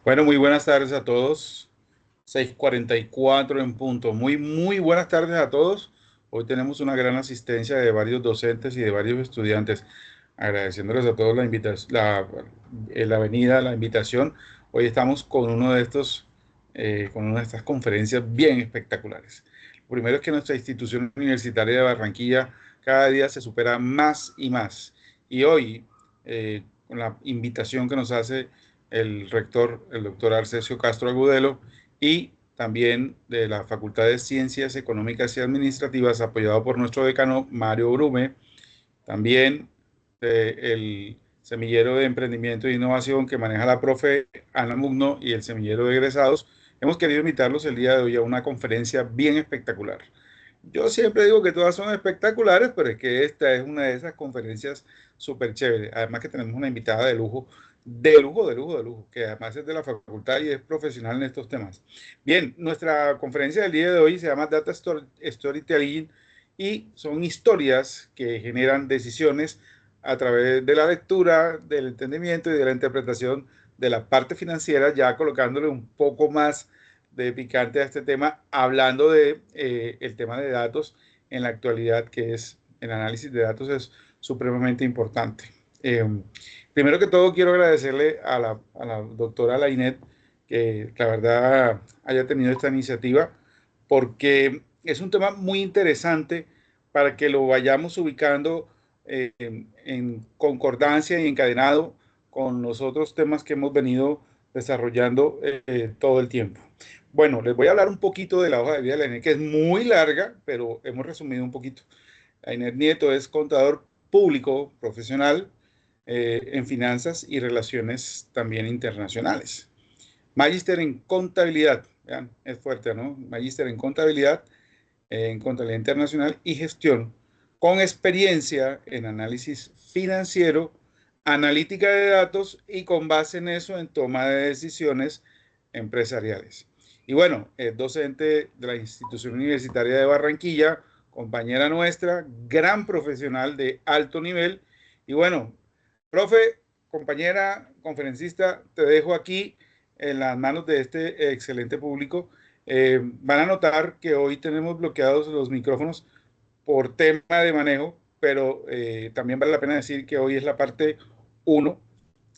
Bueno, muy buenas tardes a todos. 6:44 en punto. Muy buenas tardes a todos. Hoy tenemos una gran asistencia de varios docentes y de varios estudiantes. Agradeciéndoles a todos la venida, la invitación. Hoy estamos con con una de estas conferencias bien espectaculares. Lo primero es que nuestra institución universitaria de Barranquilla cada día se supera más y más. Y hoy, con la invitación que nos hace el rector, el doctor Arcesio Castro Agudelo, y también de la Facultad de Ciencias Económicas y Administrativas, apoyado por nuestro decano Mario Brume, también el semillero de emprendimiento e innovación que maneja la profe Ana Mugno y el semillero de egresados. Hemos querido invitarlos el día de hoy a una conferencia bien espectacular. Yo siempre digo que todas son espectaculares, pero es que esta es una de esas conferencias súper chéveres. Además que tenemos una invitada de lujo, de lujo, que además es de la facultad y es profesional en estos temas. Bien, nuestra conferencia del día de hoy se llama Storytelling y son historias que generan decisiones a través de la lectura, del entendimiento y de la interpretación de la parte financiera, ya colocándole un poco más de picante a este tema, hablando de el tema de datos en la actualidad, que es el análisis de datos es supremamente importante. Eh, Primero que todo, quiero agradecerle a la doctora Lainet que la verdad haya tenido esta iniciativa, porque es un tema muy interesante para que lo vayamos ubicando en concordancia y encadenado con los otros temas que hemos venido desarrollando todo el tiempo. Bueno, les voy a hablar un poquito de la hoja de vida de la INET, que es muy larga, pero hemos resumido un poquito. Ainer Nieto es contador público profesional en finanzas y relaciones también internacionales. Magíster en contabilidad, vean, es fuerte, ¿no? Magíster en contabilidad internacional y gestión, con experiencia en análisis financiero, analítica de datos y con base en eso en toma de decisiones empresariales. Y bueno, es docente de la institución universitaria de Barranquilla, compañera nuestra, gran profesional de alto nivel. Y bueno, profe, compañera, conferencista, te dejo aquí en las manos de este excelente público. Van a notar que hoy tenemos bloqueados los micrófonos por tema de manejo, pero también vale la pena decir que hoy es la parte uno.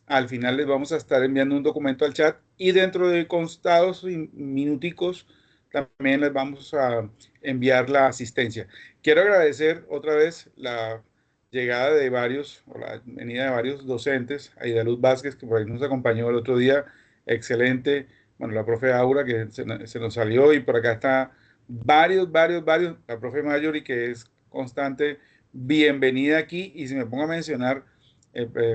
Al final les vamos a estar enviando un documento al chat y dentro de constados y minuticos también les vamos a enviar la asistencia. Quiero agradecer otra vez la llegada de varios, o la venida de varios docentes, Aida Luz Vázquez, que por ahí nos acompañó el otro día, excelente. Bueno, la profe Aura, que se nos salió, y por acá está varios, la profe Mayori, que es constante, bienvenida aquí. Y si me pongo a mencionar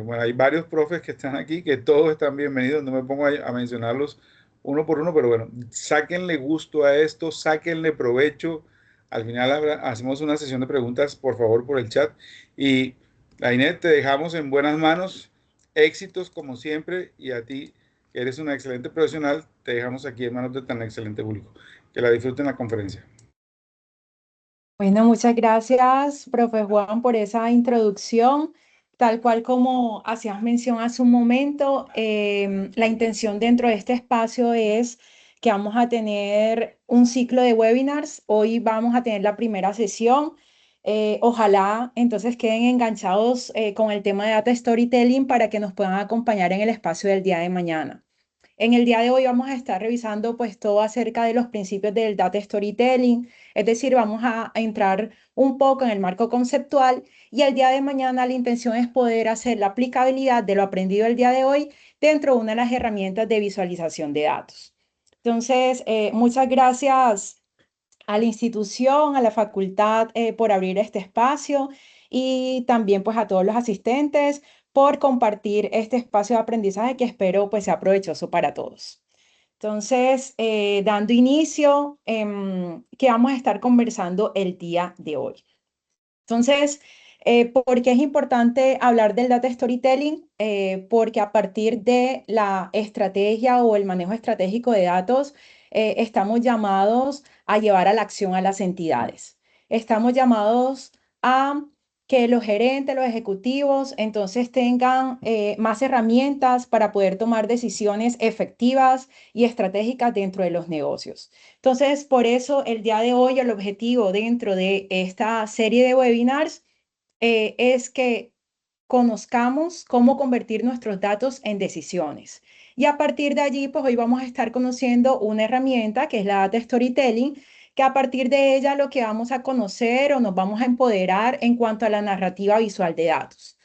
bueno, hay varios profes que están aquí, que todos están bienvenidos, no me pongo a mencionarlos uno por uno, pero bueno, sáquenle gusto a esto, sáquenle provecho. Al final hacemos una sesión de preguntas, por favor, por el chat. Y Lainet, te dejamos en buenas manos, éxitos como siempre, y a ti, que eres una excelente profesional, te dejamos aquí en manos de tan excelente público. Que la disfruten la conferencia. Bueno, muchas gracias, profe Juan, por esa introducción. Tal cual como hacías mención hace un momento, la intención dentro de este espacio es que vamos a tener un ciclo de webinars. Hoy vamos a tener la primera sesión. Ojalá entonces queden enganchados con el tema de Data Storytelling para que nos puedan acompañar en el espacio del día de mañana. En el día de hoy vamos a estar revisando pues todo acerca de los principios del data storytelling, es decir, vamos a entrar un poco en el marco conceptual y el día de mañana la intención es poder hacer la aplicabilidad de lo aprendido el día de hoy dentro de una de las herramientas de visualización de datos. Entonces, muchas gracias a la institución, a la facultad por abrir este espacio y también pues a todos los asistentes por compartir este espacio de aprendizaje que espero pues sea provechoso para todos. Entonces, dando inicio, ¿qué vamos a estar conversando el día de hoy? Entonces, ¿por qué es importante hablar del data storytelling? Porque a partir de la estrategia o el manejo estratégico de datos, estamos llamados a llevar a la acción a las entidades. Estamos llamados a que los gerentes, los ejecutivos, entonces tengan más herramientas para poder tomar decisiones efectivas y estratégicas dentro de los negocios. Entonces, por eso el día de hoy el objetivo dentro de esta serie de webinars es que conozcamos cómo convertir nuestros datos en decisiones. Y a partir de allí, pues hoy vamos a estar conociendo una herramienta que es la Data Storytelling, que a partir de ella lo que vamos a conocer o nos vamos a empoderar en cuanto a la narrativa visual de datos.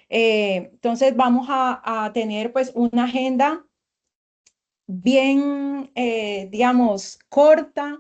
Entonces vamos a tener pues una agenda bien, digamos, corta,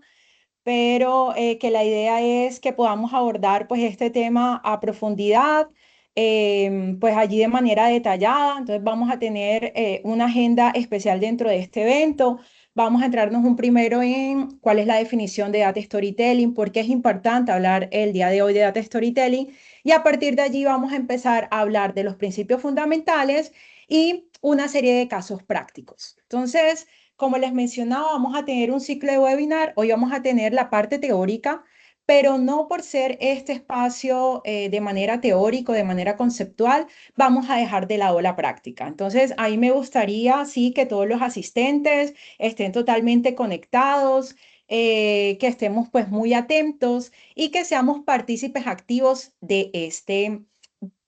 pero que la idea es que podamos abordar pues este tema a profundidad, pues allí de manera detallada. Entonces vamos a tener una agenda especial dentro de este evento. Vamos a entrarnos un primero en cuál es la definición de Data Storytelling, por qué es importante hablar el día de hoy de Data Storytelling, y a partir de allí vamos a empezar a hablar de los principios fundamentales y una serie de casos prácticos. Entonces, como les mencionaba, vamos a tener un ciclo de webinar. Hoy vamos a tener la parte teórica, pero no por ser este espacio de manera teórica, de manera conceptual, vamos a dejar de lado la práctica. Entonces, ahí me gustaría, sí, que todos los asistentes estén totalmente conectados, que estemos pues muy atentos y que seamos partícipes activos de este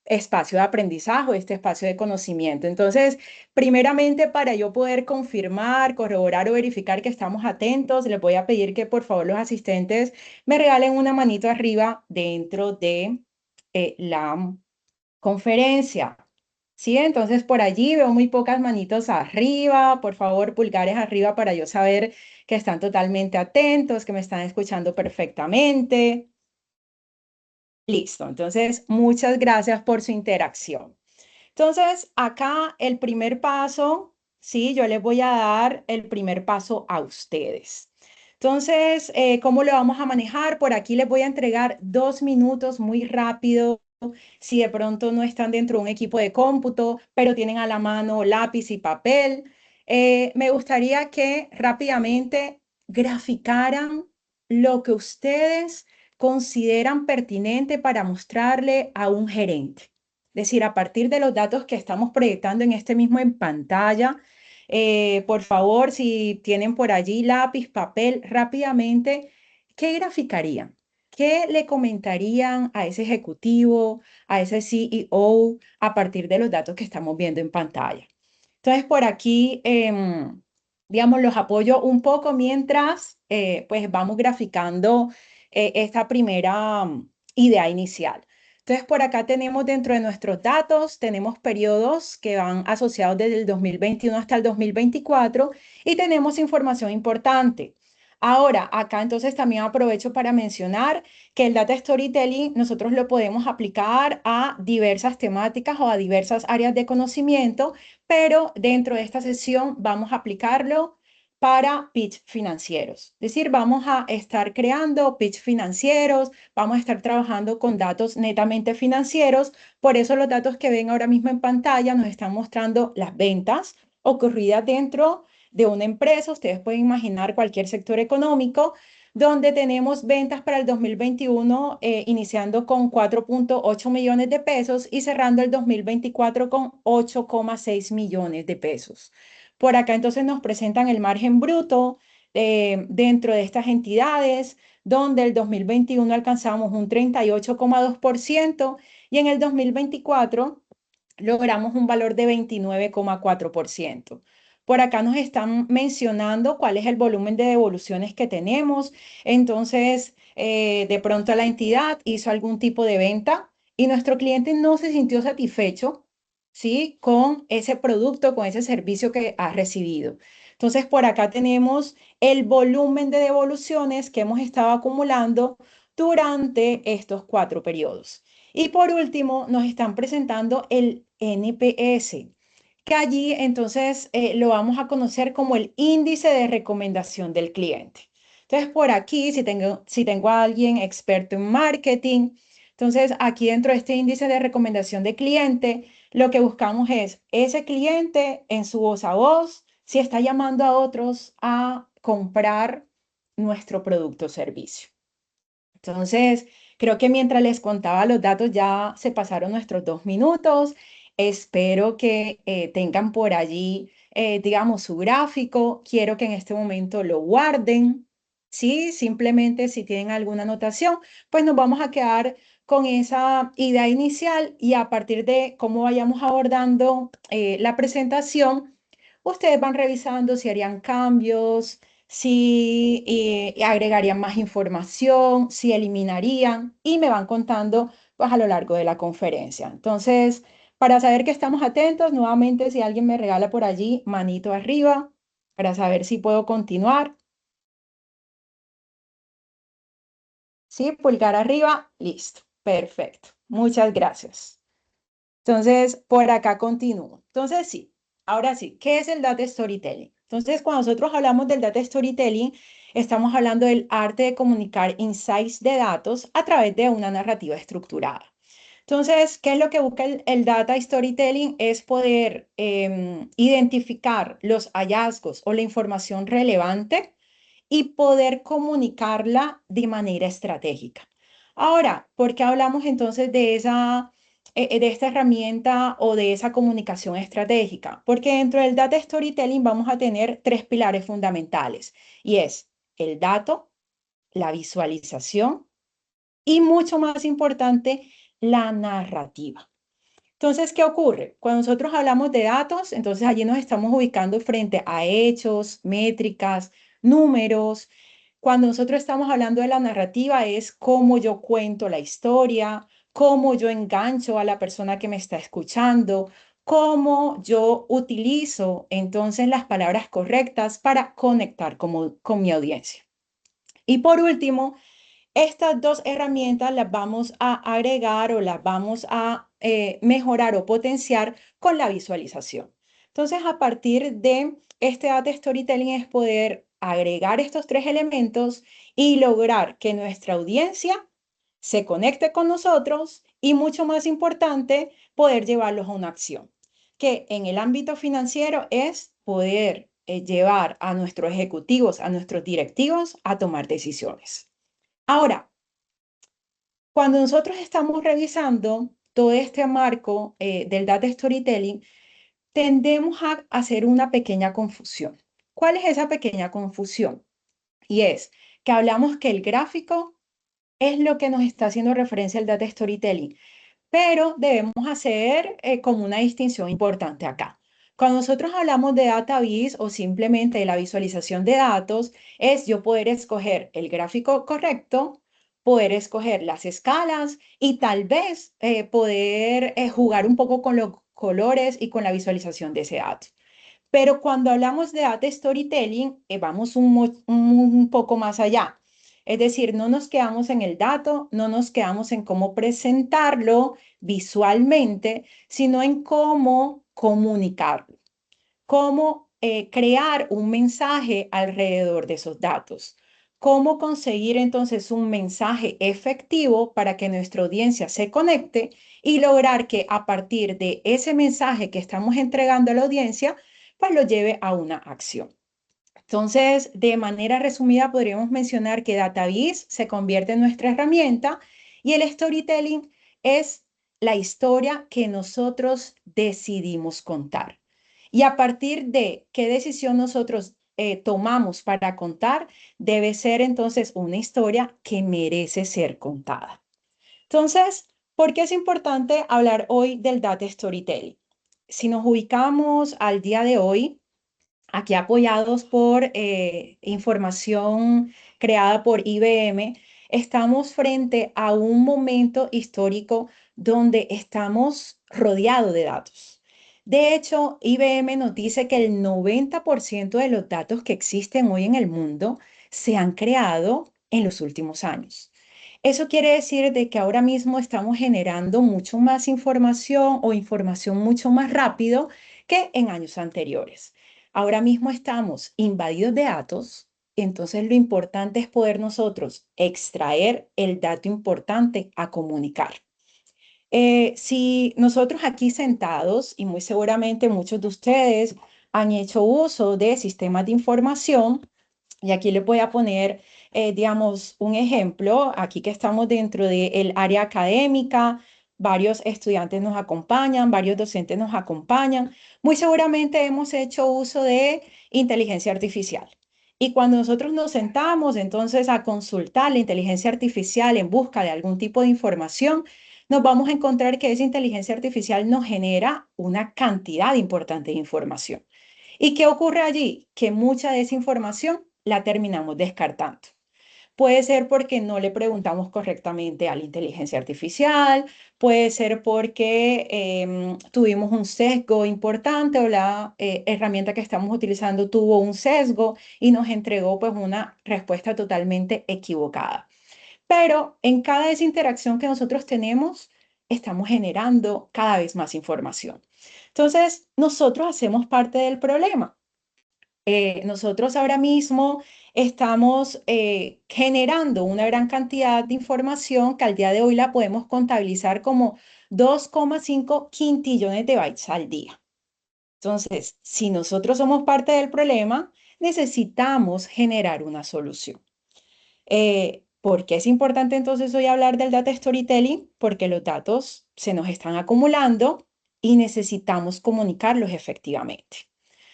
espacio de aprendizaje, este espacio de conocimiento. Entonces, primeramente, para yo poder confirmar, corroborar o verificar que estamos atentos, les voy a pedir que por favor los asistentes me regalen una manito arriba dentro de la conferencia. ¿Sí? Entonces, por allí veo muy pocas manitos arriba. Por favor, pulgares arriba para yo saber que están totalmente atentos, que me están escuchando perfectamente. Listo, entonces muchas gracias por su interacción. Entonces, acá el primer paso, sí, yo les voy a dar el primer paso a ustedes. Entonces, ¿cómo lo vamos a manejar? Por aquí les voy a entregar 2 minutos muy rápido. Si de pronto no están dentro de un equipo de cómputo, pero tienen a la mano lápiz y papel, me gustaría que rápidamente graficaran lo que ustedes consideran pertinente para mostrarle a un gerente. Es decir, a partir de los datos que estamos proyectando en este mismo en pantalla, por favor, si tienen por allí lápiz, papel, rápidamente, ¿qué graficarían? ¿Qué le comentarían a ese ejecutivo, a ese CEO, a partir de los datos que estamos viendo en pantalla? Entonces, por aquí, digamos, los apoyo un poco mientras, pues, vamos graficando esta primera idea inicial. Entonces, por acá tenemos dentro de nuestros datos, tenemos periodos que van asociados desde el 2021 hasta el 2024 y tenemos información importante. Ahora, acá entonces también aprovecho para mencionar que el Data Storytelling nosotros lo podemos aplicar a diversas temáticas o a diversas áreas de conocimiento, pero dentro de esta sesión vamos a aplicarlo para pitch financieros. Es decir, vamos a estar creando pitch financieros, vamos a estar trabajando con datos netamente financieros. Por eso los datos que ven ahora mismo en pantalla nos están mostrando las ventas ocurridas dentro de una empresa. Ustedes pueden imaginar cualquier sector económico donde tenemos ventas para el 2021 iniciando con 4.8 millones de pesos y cerrando el 2024 con 8,6 millones de pesos. Por acá entonces nos presentan el margen bruto dentro de estas entidades, donde el 2021 alcanzamos un 38,2% y en el 2024 logramos un valor de 29,4%. Por acá nos están mencionando cuál es el volumen de devoluciones que tenemos. Entonces, de pronto la entidad hizo algún tipo de venta y nuestro cliente no se sintió satisfecho, ¿sí? Con ese producto, con ese servicio que ha recibido. Entonces, por acá tenemos el volumen de devoluciones que hemos estado acumulando durante estos 4 periodos. Y por último, nos están presentando el NPS, que allí entonces lo vamos a conocer como el índice de recomendación del cliente. Entonces, por aquí, si tengo a alguien experto en marketing, entonces aquí dentro de este índice de recomendación de cliente, lo que buscamos es ese cliente en su voz a voz, si está llamando a otros a comprar nuestro producto o servicio. Entonces, Creo que mientras les contaba los datos ya se pasaron nuestros 2 minutos. Espero que tengan por allí, digamos, su gráfico. Quiero que en este momento lo guarden. Sí, simplemente si tienen alguna anotación, pues nos vamos a quedar con esa idea inicial y a partir de cómo vayamos abordando la presentación, ustedes van revisando si harían cambios, si agregarían más información, si eliminarían y me van contando pues a lo largo de la conferencia. Entonces, para saber que estamos atentos, nuevamente si alguien me regala por allí, manito arriba, para saber si puedo continuar. Sí, pulgar arriba, listo, perfecto. Muchas gracias. Entonces, por acá continúo. Entonces, sí, ahora sí, ¿qué es el data storytelling? Entonces, cuando nosotros hablamos del data storytelling, estamos hablando del arte de comunicar insights de datos a través de una narrativa estructurada. Entonces, ¿qué es lo que busca el data storytelling? Es poder identificar los hallazgos o la información relevante y poder comunicarla de manera estratégica. Ahora, ¿por qué hablamos entonces de esta herramienta o de esa comunicación estratégica? Porque dentro del data storytelling vamos a tener tres pilares fundamentales y es el dato, la visualización y mucho más importante, la narrativa. Entonces, ¿qué ocurre? Cuando nosotros hablamos de datos, entonces allí nos estamos ubicando frente a hechos, métricas, números. Cuando nosotros estamos hablando de la narrativa es cómo yo cuento la historia, cómo yo engancho a la persona que me está escuchando, cómo yo utilizo entonces las palabras correctas para conectar con mi audiencia. Y por último, estas dos herramientas las vamos a agregar o las vamos a mejorar o potenciar con la visualización. Entonces, a partir de este data storytelling es poder agregar estos tres elementos y lograr que nuestra audiencia se conecte con nosotros y, mucho más importante, poder llevarlos a una acción, que en el ámbito financiero es poder llevar a nuestros ejecutivos, a nuestros directivos a tomar decisiones. Ahora, cuando nosotros estamos revisando todo este marco del data storytelling, tendemos a hacer una pequeña confusión. ¿Cuál es esa pequeña confusión? Y es que hablamos que el gráfico es lo que nos está haciendo referencia al data storytelling, pero debemos hacer como una distinción importante acá. Cuando nosotros hablamos de data vis o simplemente de la visualización de datos, es yo poder escoger el gráfico correcto, poder escoger las escalas y tal vez poder jugar un poco con los colores y con la visualización de ese dato. Pero cuando hablamos de data storytelling, vamos un poco más allá. Es decir, no nos quedamos en el dato, no nos quedamos en cómo presentarlo visualmente, sino en cómo comunicarlo, cómo crear un mensaje alrededor de esos datos, cómo conseguir entonces un mensaje efectivo para que nuestra audiencia se conecte y lograr que a partir de ese mensaje que estamos entregando a la audiencia, pues lo lleve a una acción. Entonces, de manera resumida, podríamos mencionar que DataVis se convierte en nuestra herramienta y el storytelling es la historia que nosotros decidimos contar. Y a partir de qué decisión nosotros tomamos para contar, debe ser entonces una historia que merece ser contada. Entonces, ¿por qué es importante hablar hoy del data storytelling? Si nos ubicamos al día de hoy, aquí apoyados por información creada por IBM, estamos frente a un momento histórico donde estamos rodeados de datos. De hecho, IBM nos dice que el 90% de los datos que existen hoy en el mundo se han creado en los últimos años. Eso quiere decir de que ahora mismo estamos generando mucho más información o información mucho más rápido que en años anteriores. Ahora mismo estamos invadidos de datos, entonces lo importante es poder nosotros extraer el dato importante a comunicar. Si nosotros aquí sentados, y muy seguramente muchos de ustedes han hecho uso de sistemas de información, y aquí les voy a poner digamos, un ejemplo, aquí que estamos dentro del área académica, varios estudiantes nos acompañan, varios docentes nos acompañan. Muy seguramente hemos hecho uso de inteligencia artificial. Y cuando nosotros nos sentamos entonces a consultar la inteligencia artificial en busca de algún tipo de información, nos vamos a encontrar que esa inteligencia artificial nos genera una cantidad importante de información. ¿Y qué ocurre allí? Que mucha de esa información la terminamos descartando. Puede ser porque no le preguntamos correctamente a la inteligencia artificial, puede ser porque tuvimos un sesgo importante o la herramienta que estamos utilizando tuvo un sesgo y nos entregó pues una respuesta totalmente equivocada. Pero en cada desinteracción que nosotros tenemos, estamos generando cada vez más información. Entonces, nosotros hacemos parte del problema. Nosotros ahora mismo estamos generando una gran cantidad de información que al día de hoy la podemos contabilizar como 2,5 quintillones de bytes al día. Entonces, si nosotros somos parte del problema, necesitamos generar una solución. ¿Por qué es importante entonces hoy hablar del data storytelling? Porque los datos se nos están acumulando y necesitamos comunicarlos efectivamente.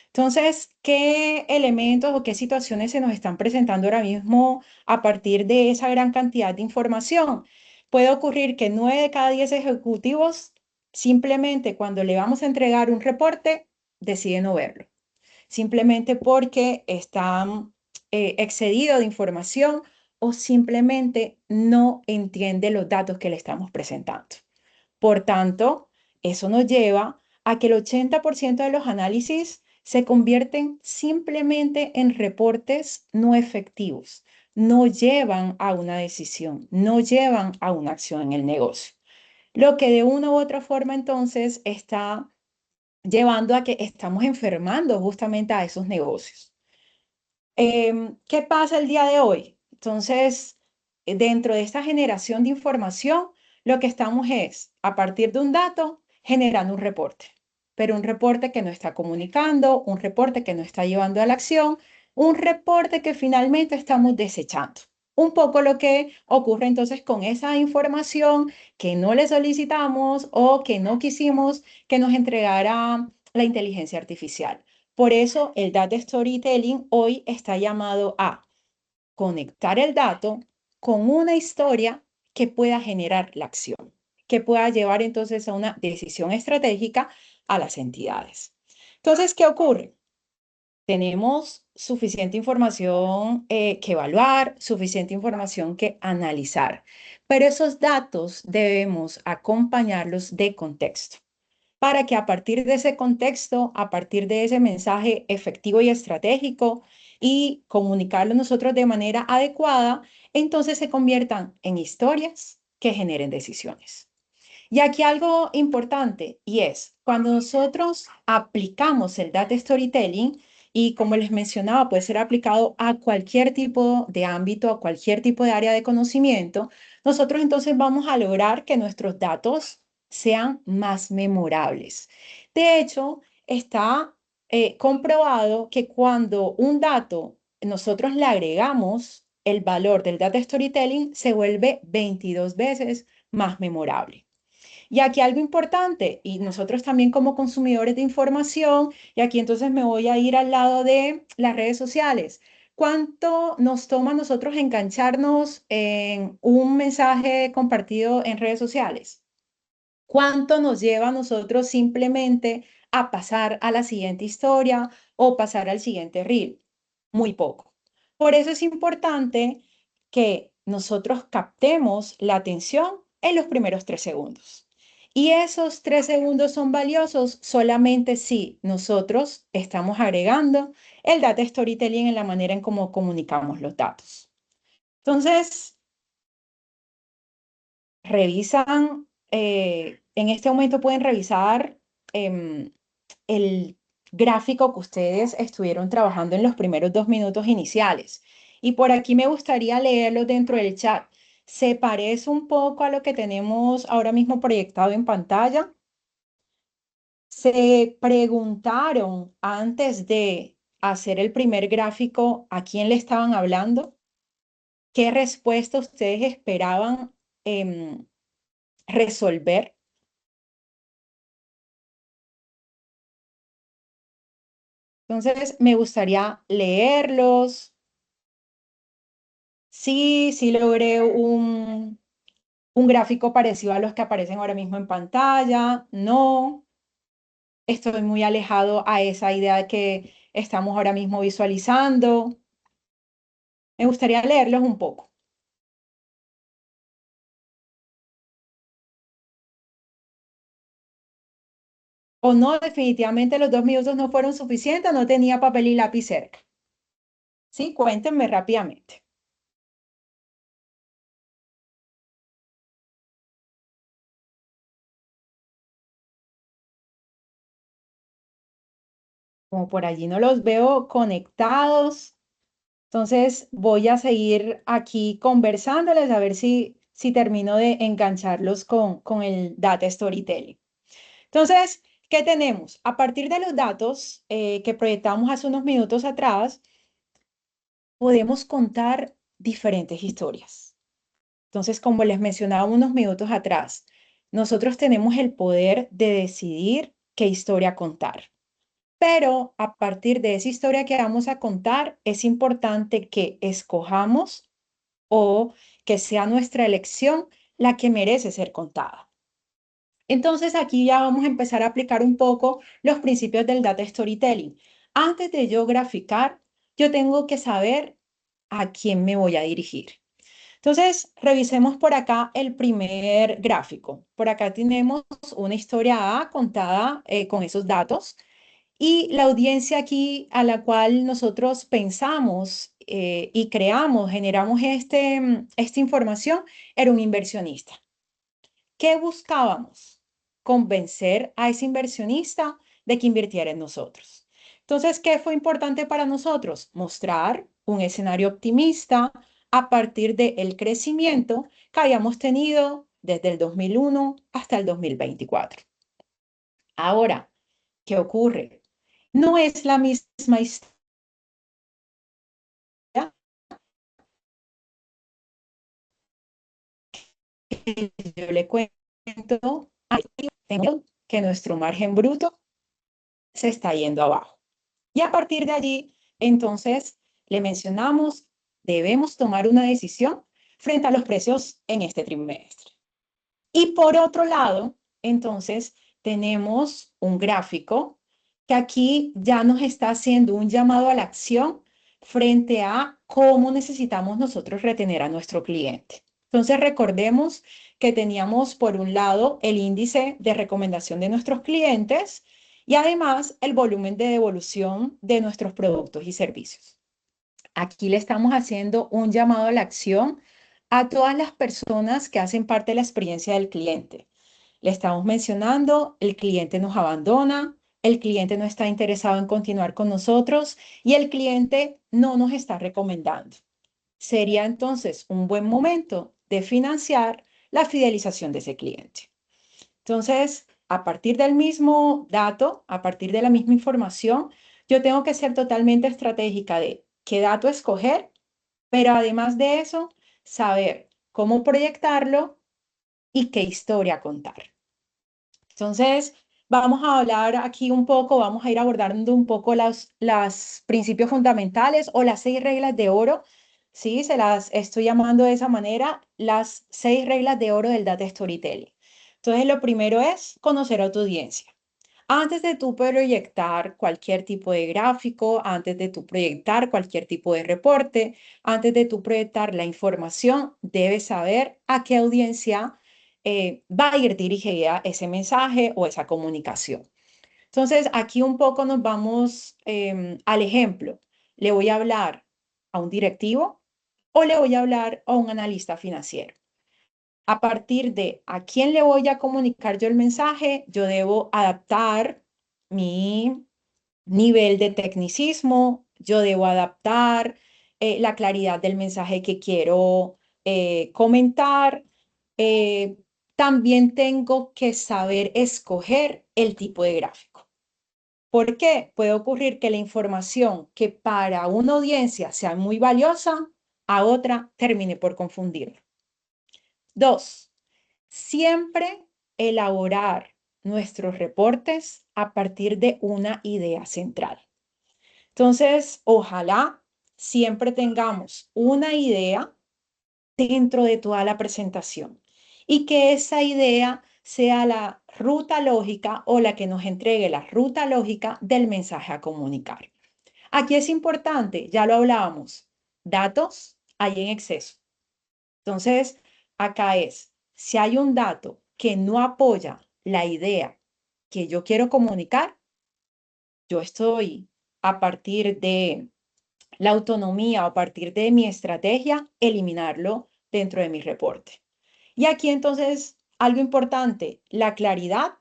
Entonces, ¿qué elementos o qué situaciones se nos están presentando ahora mismo a partir de esa gran cantidad de información? Puede ocurrir que 9 de cada 10 ejecutivos simplemente cuando le vamos a entregar un reporte deciden no verlo, simplemente porque están excedidos de información o simplemente no entiende los datos que le estamos presentando. Por tanto, eso nos lleva a que el 80% de los análisis se convierten simplemente en reportes no efectivos, no llevan a una decisión, no llevan a una acción en el negocio. Lo que de una u otra forma entonces está llevando a que estamos enfermando justamente a esos negocios. ¿Qué pasa el día de hoy? Entonces, dentro de esta generación de información, lo que estamos es, a partir de un dato, generando un reporte, pero un reporte que no está comunicando, un reporte que no está llevando a la acción, un reporte que finalmente estamos desechando. Un poco lo que ocurre entonces con esa información que no le solicitamos o que no quisimos que nos entregara la inteligencia artificial. Por eso el data storytelling hoy está llamado a conectar el dato con una historia que pueda generar la acción, que pueda llevar entonces a una decisión estratégica a las entidades. Entonces, ¿qué ocurre? Tenemos suficiente información que evaluar, suficiente información que analizar, pero esos datos debemos acompañarlos de contexto para que a partir de ese contexto, a partir de ese mensaje efectivo y estratégico y comunicarlo nosotros de manera adecuada, entonces se conviertan en historias que generen decisiones. Y aquí algo importante y es, cuando nosotros aplicamos el data storytelling, y como les mencionaba, puede ser aplicado a cualquier tipo de ámbito, a cualquier tipo de área de conocimiento, nosotros entonces vamos a lograr que nuestros datos sean más memorables. De hecho, está comprobado que cuando un dato nosotros le agregamos el valor del data storytelling, se vuelve 22 veces más memorable. Y aquí algo importante, y nosotros también como consumidores de información, y aquí entonces me voy a ir al lado de las redes sociales. ¿Cuánto nos toma a nosotros engancharnos en un mensaje compartido en redes sociales? ¿Cuánto nos lleva a nosotros simplemente a pasar a la siguiente historia o pasar al siguiente reel? Muy poco. Por eso es importante que nosotros captemos la atención en los primeros 3 segundos. Y esos 3 segundos son valiosos solamente si nosotros estamos agregando el data storytelling en la manera en cómo comunicamos los datos. Entonces, revisan, en este momento pueden revisar el gráfico que ustedes estuvieron trabajando en los primeros 2 minutos iniciales. Y por aquí me gustaría leerlo dentro del chat. Se parece un poco a lo que tenemos ahora mismo proyectado en pantalla. Se preguntaron antes de hacer el primer gráfico a quién le estaban hablando. ¿Qué respuesta ustedes esperaban resolver? Entonces, me gustaría leerlos. Sí, sí logré un gráfico parecido a los que aparecen ahora mismo en pantalla. No, estoy muy alejado a esa idea que estamos ahora mismo visualizando. Me gustaría leerlos un poco. O no, definitivamente los 2 minutos no fueron suficientes, no tenía papel y lápiz cerca. Sí, cuéntenme rápidamente. Como por allí no los veo conectados, entonces voy a seguir aquí conversándoles a ver si termino de engancharlos con el Data Storytelling. Entonces, ¿qué tenemos? A partir de los datos que proyectamos hace unos minutos atrás, podemos contar diferentes historias. Entonces, como les mencionaba unos minutos atrás, nosotros tenemos el poder de decidir qué historia contar. Pero a partir de esa historia que vamos a contar, es importante que escojamos o que sea nuestra elección la que merece ser contada. Entonces aquí ya vamos a empezar a aplicar un poco los principios del data storytelling. Antes de yo graficar, yo tengo que saber a quién me voy a dirigir. Entonces, revisemos por acá el primer gráfico. Por acá tenemos una historia A contada con esos datos. Y la audiencia aquí a la cual nosotros pensamos y creamos, generamos esta información, era un inversionista. ¿Qué buscábamos? Convencer a ese inversionista de que invirtiera en nosotros. Entonces, ¿qué fue importante para nosotros? Mostrar un escenario optimista a partir del crecimiento que habíamos tenido desde el 2001 hasta el 2024. Ahora, ¿qué ocurre? No es la misma historia que yo le cuento que nuestro margen bruto se está yendo abajo. Y a partir de allí, entonces, le mencionamos, debemos tomar una decisión frente a los precios en este trimestre. Y por otro lado, entonces, tenemos un gráfico que aquí ya nos está haciendo un llamado a la acción frente a cómo necesitamos nosotros retener a nuestro cliente. Entonces, recordemos que teníamos por un lado el índice de recomendación de nuestros clientes y además el volumen de devolución de nuestros productos y servicios. Aquí le estamos haciendo un llamado a la acción a todas las personas que hacen parte de la experiencia del cliente. Le estamos mencionando, el cliente nos abandona, el cliente no está interesado en continuar con nosotros y el cliente no nos está recomendando. Sería entonces un buen momento de financiar la fidelización de ese cliente. Entonces, a partir del mismo dato, a partir de la misma información, yo tengo que ser totalmente estratégica de qué dato escoger, pero además de eso, saber cómo proyectarlo y qué historia contar. Entonces, vamos a hablar aquí un poco, vamos a ir abordando un poco los principios fundamentales o las 6 reglas de oro. Sí, se las estoy llamando de esa manera, las 6 reglas de oro del data storytelling. Entonces, lo primero es conocer a tu audiencia. Antes de tú proyectar cualquier tipo de gráfico, antes de tú proyectar cualquier tipo de reporte, antes de tú proyectar la información, debes saber a qué audiencia va a ir dirigida ese mensaje o esa comunicación. Entonces, aquí un poco nos vamos al ejemplo. ¿Le voy a hablar a un directivo o le voy a hablar a un analista financiero? A partir de a quién le voy a comunicar yo el mensaje, yo debo adaptar mi nivel de tecnicismo, yo debo adaptar la claridad del mensaje que quiero comentar. Eh, También tengo que saber escoger el tipo de gráfico. ¿Por qué? Puede ocurrir que la información que para una audiencia sea muy valiosa, a otra termine por confundirlo. 2, siempre elaborar nuestros reportes a partir de una idea central. Entonces, ojalá siempre tengamos una idea dentro de toda la presentación y que esa idea sea la ruta lógica o la que nos entregue la ruta lógica del mensaje a comunicar. Aquí es importante, ya lo hablábamos, datos hay en exceso. Entonces, acá es, si hay un dato que no apoya la idea que yo quiero comunicar, yo estoy a partir de la autonomía o a partir de mi estrategia, eliminarlo dentro de mi reporte. Y aquí entonces, algo importante, la claridad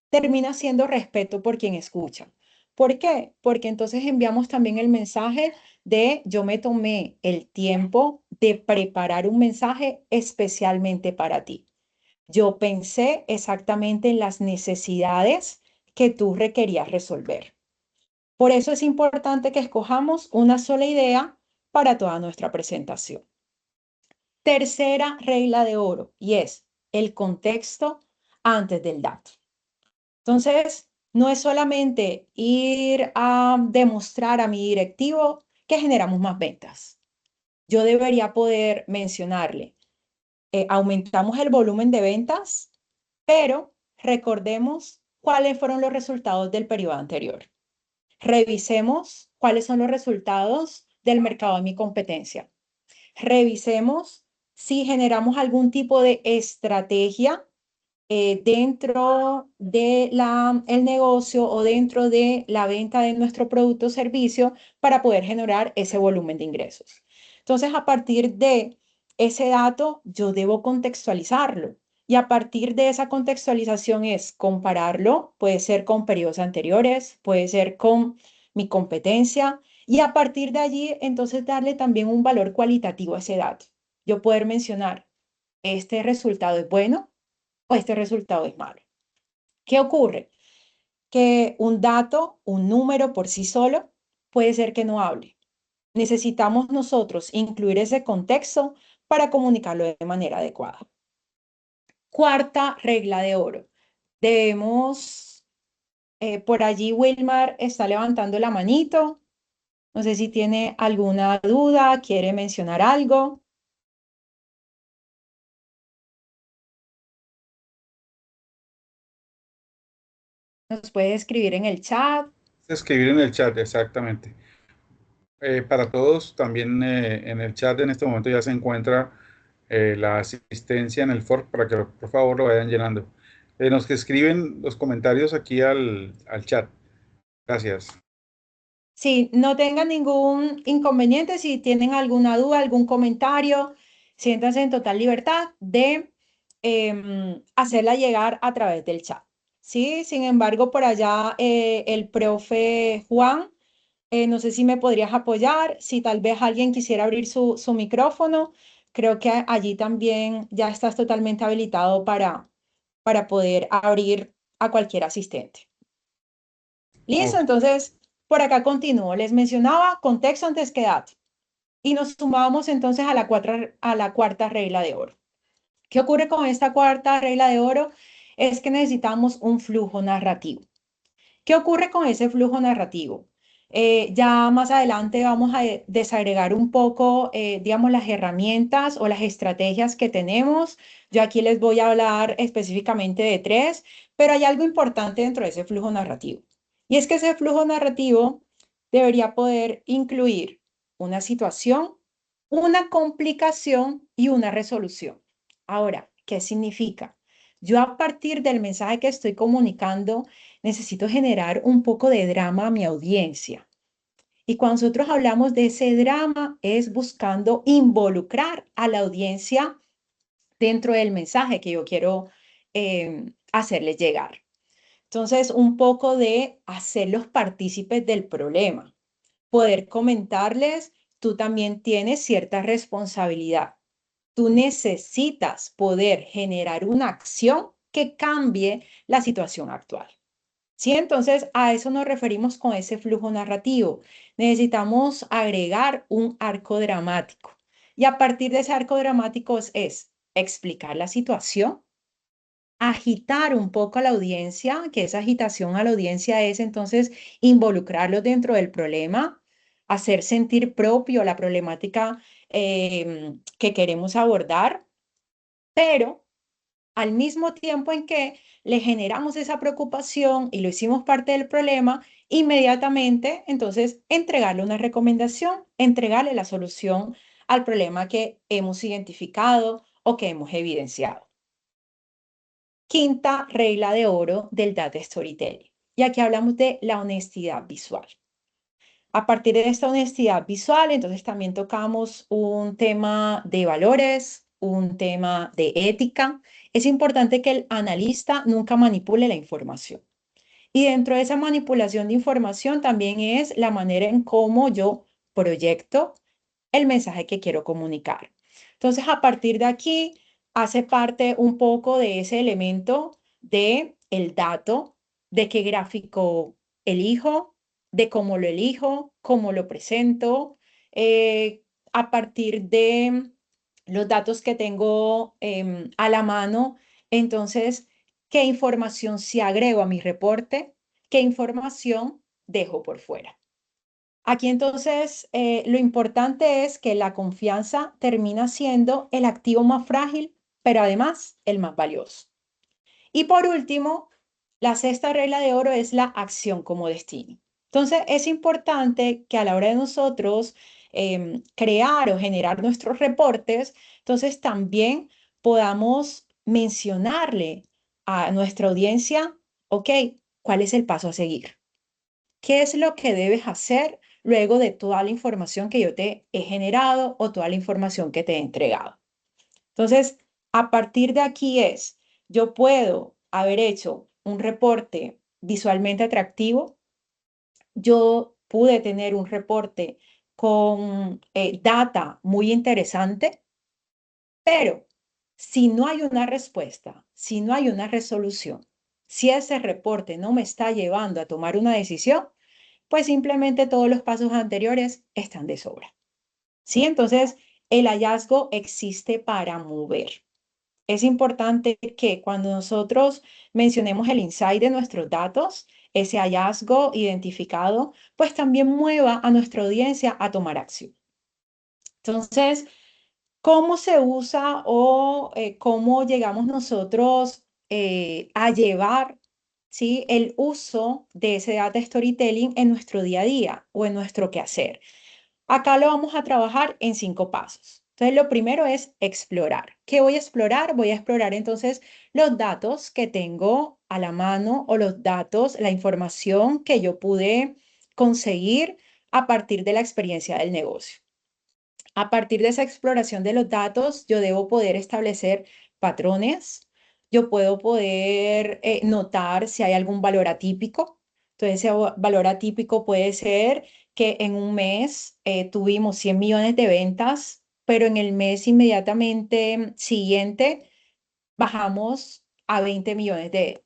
termina siendo respeto por quien escucha. ¿Por qué? Porque entonces enviamos también el mensaje de yo me tomé el tiempo de preparar un mensaje especialmente para ti. Yo pensé exactamente en las necesidades que tú requerías resolver. Por eso es importante que escojamos una sola idea para toda nuestra presentación. Tercera regla de oro, y es el contexto antes del dato. Entonces, no es solamente ir a demostrar a mi directivo que generamos más ventas. Yo debería poder mencionarle, aumentamos el volumen de ventas, pero recordemos cuáles fueron los resultados del periodo anterior. Revisemos cuáles son los resultados del mercado de mi competencia. Revisemos si generamos algún tipo de estrategia dentro de el negocio o dentro de la venta de nuestro producto o servicio para poder generar ese volumen de ingresos. Entonces, a partir de ese dato, yo debo contextualizarlo. Y a partir de esa contextualización es compararlo, puede ser con periodos anteriores, puede ser con mi competencia, y a partir de allí, entonces darle también un valor cualitativo a ese dato. Yo poder mencionar, este resultado es bueno o este resultado es malo. ¿Qué ocurre? Que un dato, un número por sí solo, puede ser que no hable. Necesitamos nosotros incluir ese contexto para comunicarlo de manera adecuada. Cuarta regla de oro. Debemos, por allí Wilmar está levantando la manito. No sé si tiene alguna duda, quiere mencionar algo. Nos puede escribir en el chat. Escribir en el chat, exactamente. Para todos, también en el chat en este momento ya se encuentra la asistencia en el form para que por favor lo vayan llenando. Nos que escriben los comentarios aquí al chat. Gracias. Sí, no tengan ningún inconveniente, si tienen alguna duda, algún comentario, siéntanse en total libertad de hacerla llegar a través del chat. Sí, sin embargo, por allá el profe Juan, no sé si me podrías apoyar, si tal vez alguien quisiera abrir su micrófono, creo que allí también ya estás totalmente habilitado para poder abrir a cualquier asistente. Listo, Ok. entonces por acá continúo. Les mencionaba contexto antes que dato. Y nos sumábamos entonces a la cuarta regla de oro. ¿Qué ocurre con esta cuarta regla de oro? Es que necesitamos un flujo narrativo. ¿Qué ocurre con ese flujo narrativo? Ya más adelante vamos a desagregar un poco, digamos, las herramientas o las estrategias que tenemos. Yo aquí les voy a hablar específicamente de tres, pero hay algo importante dentro de ese flujo narrativo. Y es que ese flujo narrativo debería poder incluir una situación, una complicación y una resolución. Ahora, ¿qué significa? Yo a partir del mensaje que estoy comunicando, necesito generar un poco de drama a mi audiencia. Y cuando nosotros hablamos de ese drama, es buscando involucrar a la audiencia dentro del mensaje que yo quiero hacerles llegar. Entonces, un poco de hacerlos partícipes del problema, poder comentarles, tú también tienes cierta responsabilidad. Tú necesitas poder generar una acción que cambie la situación actual. ¿Sí? Entonces, a eso nos referimos con ese flujo narrativo. Necesitamos agregar un arco dramático. Y a partir de ese arco dramático es explicar la situación, agitar un poco a la audiencia, que esa agitación a la audiencia es entonces involucrarlos dentro del problema, hacer sentir propio la problemática que queremos abordar, pero al mismo tiempo en que le generamos esa preocupación y lo hicimos parte del problema, inmediatamente entonces entregarle una recomendación, entregarle la solución al problema que hemos identificado o que hemos evidenciado. Quinta regla de oro del Data Storytelling. Y aquí hablamos de la honestidad visual. A partir de esta honestidad visual, entonces también tocamos un tema de valores, un tema de ética. Es importante que el analista nunca manipule la información. Y dentro de esa manipulación de información también es la manera en cómo yo proyecto el mensaje que quiero comunicar. Entonces, a partir de aquí, hace parte un poco de ese elemento de el dato, de qué gráfico elijo, de cómo lo elijo, cómo lo presento, a partir de los datos que tengo a la mano, entonces, qué información si agrego a mi reporte, qué información dejo por fuera. Aquí entonces lo importante es que la confianza termina siendo el activo más frágil, pero además el más valioso. Y por último, la sexta regla de oro es la acción como destino. Entonces es importante que a la hora de nosotros crear o generar nuestros reportes, entonces también podamos mencionarle a nuestra audiencia, ok, ¿cuál es el paso a seguir? ¿Qué es lo que debes hacer luego de toda la información que yo te he generado o toda la información que te he entregado? Entonces, a partir de aquí yo puedo haber hecho un reporte visualmente atractivo, yo pude tener un reporte con data muy interesante, pero si no hay una respuesta, si no hay una resolución, si ese reporte no me está llevando a tomar una decisión, pues simplemente todos los pasos anteriores están de sobra. ¿Sí? Entonces, el hallazgo existe para mover. Es importante que cuando nosotros mencionemos el insight de nuestros datos, ese hallazgo identificado, pues también mueva a nuestra audiencia a tomar acción. Entonces, ¿cómo se usa o cómo llegamos nosotros a llevar, ¿sí?, el uso de ese data storytelling en nuestro día a día o en nuestro quehacer? Acá lo vamos a trabajar en 5 pasos. Entonces, lo primero es explorar. ¿Qué voy a explorar? Voy a explorar entonces los datos que tengo a la mano o los datos, la información que yo pude conseguir a partir de la experiencia del negocio. A partir de esa exploración de los datos, yo debo poder establecer patrones, yo puedo poder notar si hay algún valor atípico. Entonces, ese valor atípico puede ser que en un mes tuvimos 100 millones de ventas, pero en el mes inmediatamente siguiente bajamos a 20 millones de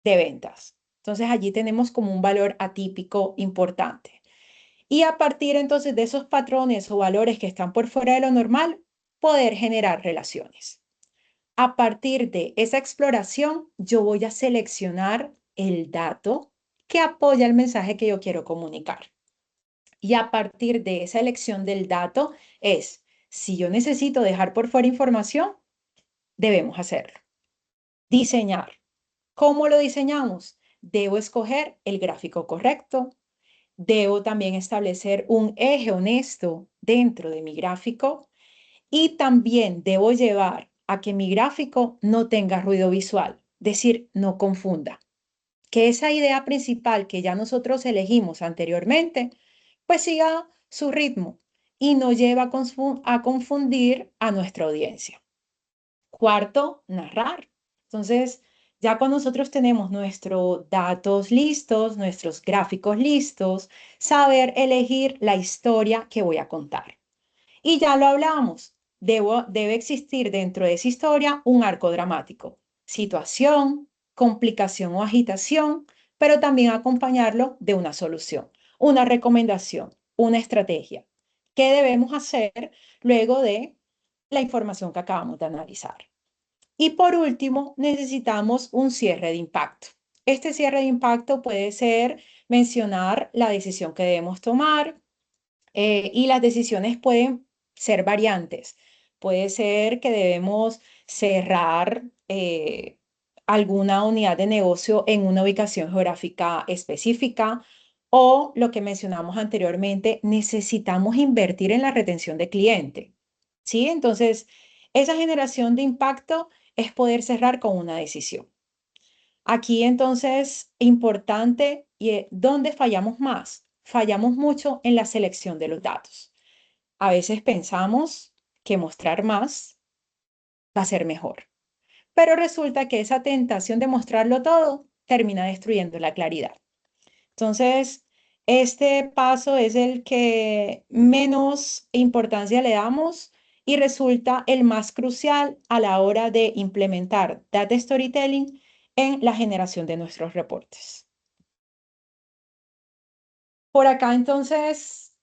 ventas. Entonces, allí tenemos como un valor atípico importante. Y a partir entonces de esos patrones o valores que están por fuera de lo normal, poder generar relaciones. A partir de esa exploración, yo voy a seleccionar el dato que apoya el mensaje que yo quiero comunicar. Y a partir de esa elección del dato si yo necesito dejar por fuera información, debemos hacerlo. Diseñar. ¿Cómo lo diseñamos? Debo escoger el gráfico correcto, debo también establecer un eje honesto dentro de mi gráfico y también debo llevar a que mi gráfico no tenga ruido visual, decir, no confunda, que esa idea principal que ya nosotros elegimos anteriormente, pues siga su ritmo y no lleva a confundir a nuestra audiencia. Cuarto, narrar. Entonces, ya cuando nosotros tenemos nuestros datos listos, nuestros gráficos listos, saber elegir la historia que voy a contar. Y ya lo hablábamos, debe existir dentro de esa historia un arco dramático, situación, complicación o agitación, pero también acompañarlo de una solución, una recomendación, una estrategia. ¿Qué debemos hacer luego de la información que acabamos de analizar? Y por último, necesitamos un cierre de impacto. Este cierre de impacto puede ser mencionar la decisión que debemos tomar, y las decisiones pueden ser variantes. Puede ser que debemos cerrar alguna unidad de negocio en una ubicación geográfica específica, o lo que mencionamos anteriormente, necesitamos invertir en la retención de cliente. ¿Sí? Entonces, esa generación de impacto es poder cerrar con una decisión. Aquí entonces, importante, y ¿dónde fallamos más? Fallamos mucho en la selección de los datos. A veces pensamos que mostrar más va a ser mejor, pero resulta que esa tentación de mostrarlo todo termina destruyendo la claridad. Entonces, este paso es el que menos importancia le damos y resulta el más crucial a la hora de implementar data storytelling en la generación de nuestros reportes. Por acá entonces,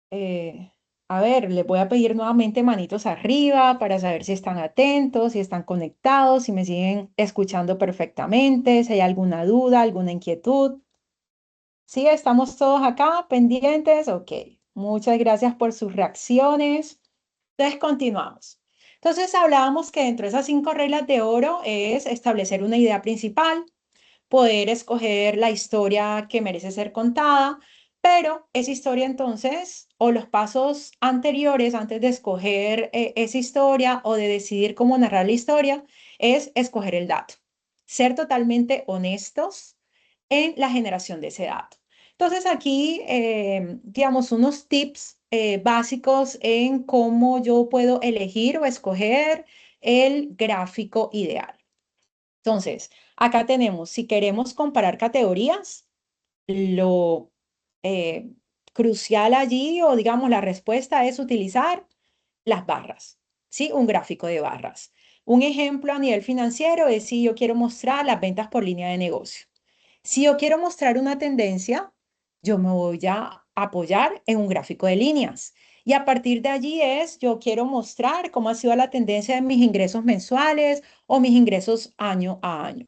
eh, a ver, les voy a pedir nuevamente manitos arriba para saber si están atentos, si están conectados, si me siguen escuchando perfectamente, si hay alguna duda, alguna inquietud. Sí, estamos todos acá pendientes. Ok, muchas gracias por sus reacciones. Entonces, continuamos. Entonces, hablábamos que dentro de esas 5 reglas de oro es establecer una idea principal, poder escoger la historia que merece ser contada, pero esa historia entonces, o los pasos anteriores antes de escoger esa historia o de decidir cómo narrar la historia, es escoger el dato, ser totalmente honestos en la generación de ese dato. Entonces aquí, digamos, unos tips básicos en cómo yo puedo elegir o escoger el gráfico ideal. Entonces, acá tenemos, si queremos comparar categorías, lo eh, crucial allí, o digamos, la respuesta es utilizar las barras, ¿sí? Un gráfico de barras. Un ejemplo a nivel financiero es si yo quiero mostrar las ventas por línea de negocio. Si yo quiero mostrar una tendencia, yo me voy a apoyar en un gráfico de líneas. Y a partir de allí yo quiero mostrar cómo ha sido la tendencia de mis ingresos mensuales o mis ingresos año a año.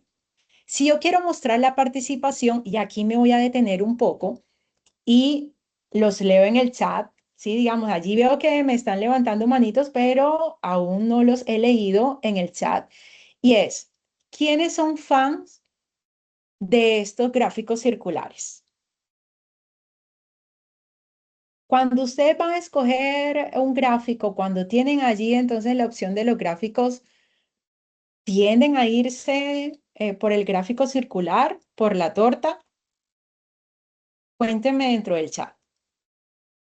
Si yo quiero mostrar la participación, y aquí me voy a detener un poco y los leo en el chat, ¿sí? Digamos, allí veo que me están levantando manitos, pero aún no los he leído en el chat. Y es, ¿quiénes son fans de estos gráficos circulares? Cuando ustedes van a escoger un gráfico, cuando tienen allí entonces la opción de los gráficos, tienden a irse por el gráfico circular, por la torta. Cuéntenme dentro del chat.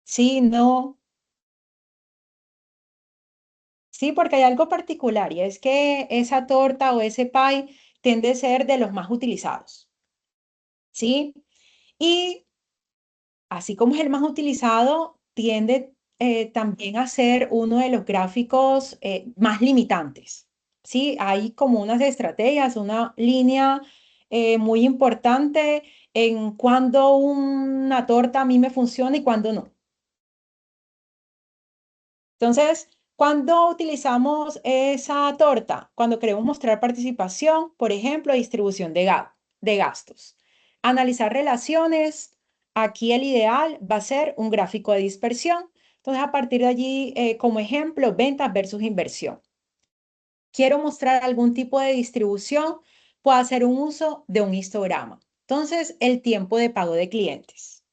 Sí, no. Sí, porque hay algo particular y es que esa torta o ese pie tiende a ser de los más utilizados. ¿Sí? Y así como es el más utilizado, tiende también a ser uno de los gráficos más limitantes. ¿Sí? Hay como unas estrategias, una línea muy importante en cuándo una torta a mí me funciona y cuándo no. Entonces, ¿cuándo utilizamos esa torta? Cuando queremos mostrar participación, por ejemplo, distribución de gastos. Analizar relaciones. Aquí el ideal va a ser un gráfico de dispersión. Entonces, a partir de allí, como ejemplo, ventas versus inversión. Quiero mostrar algún tipo de distribución, puedo hacer un uso de un histograma. Entonces, el tiempo de pago de clientes.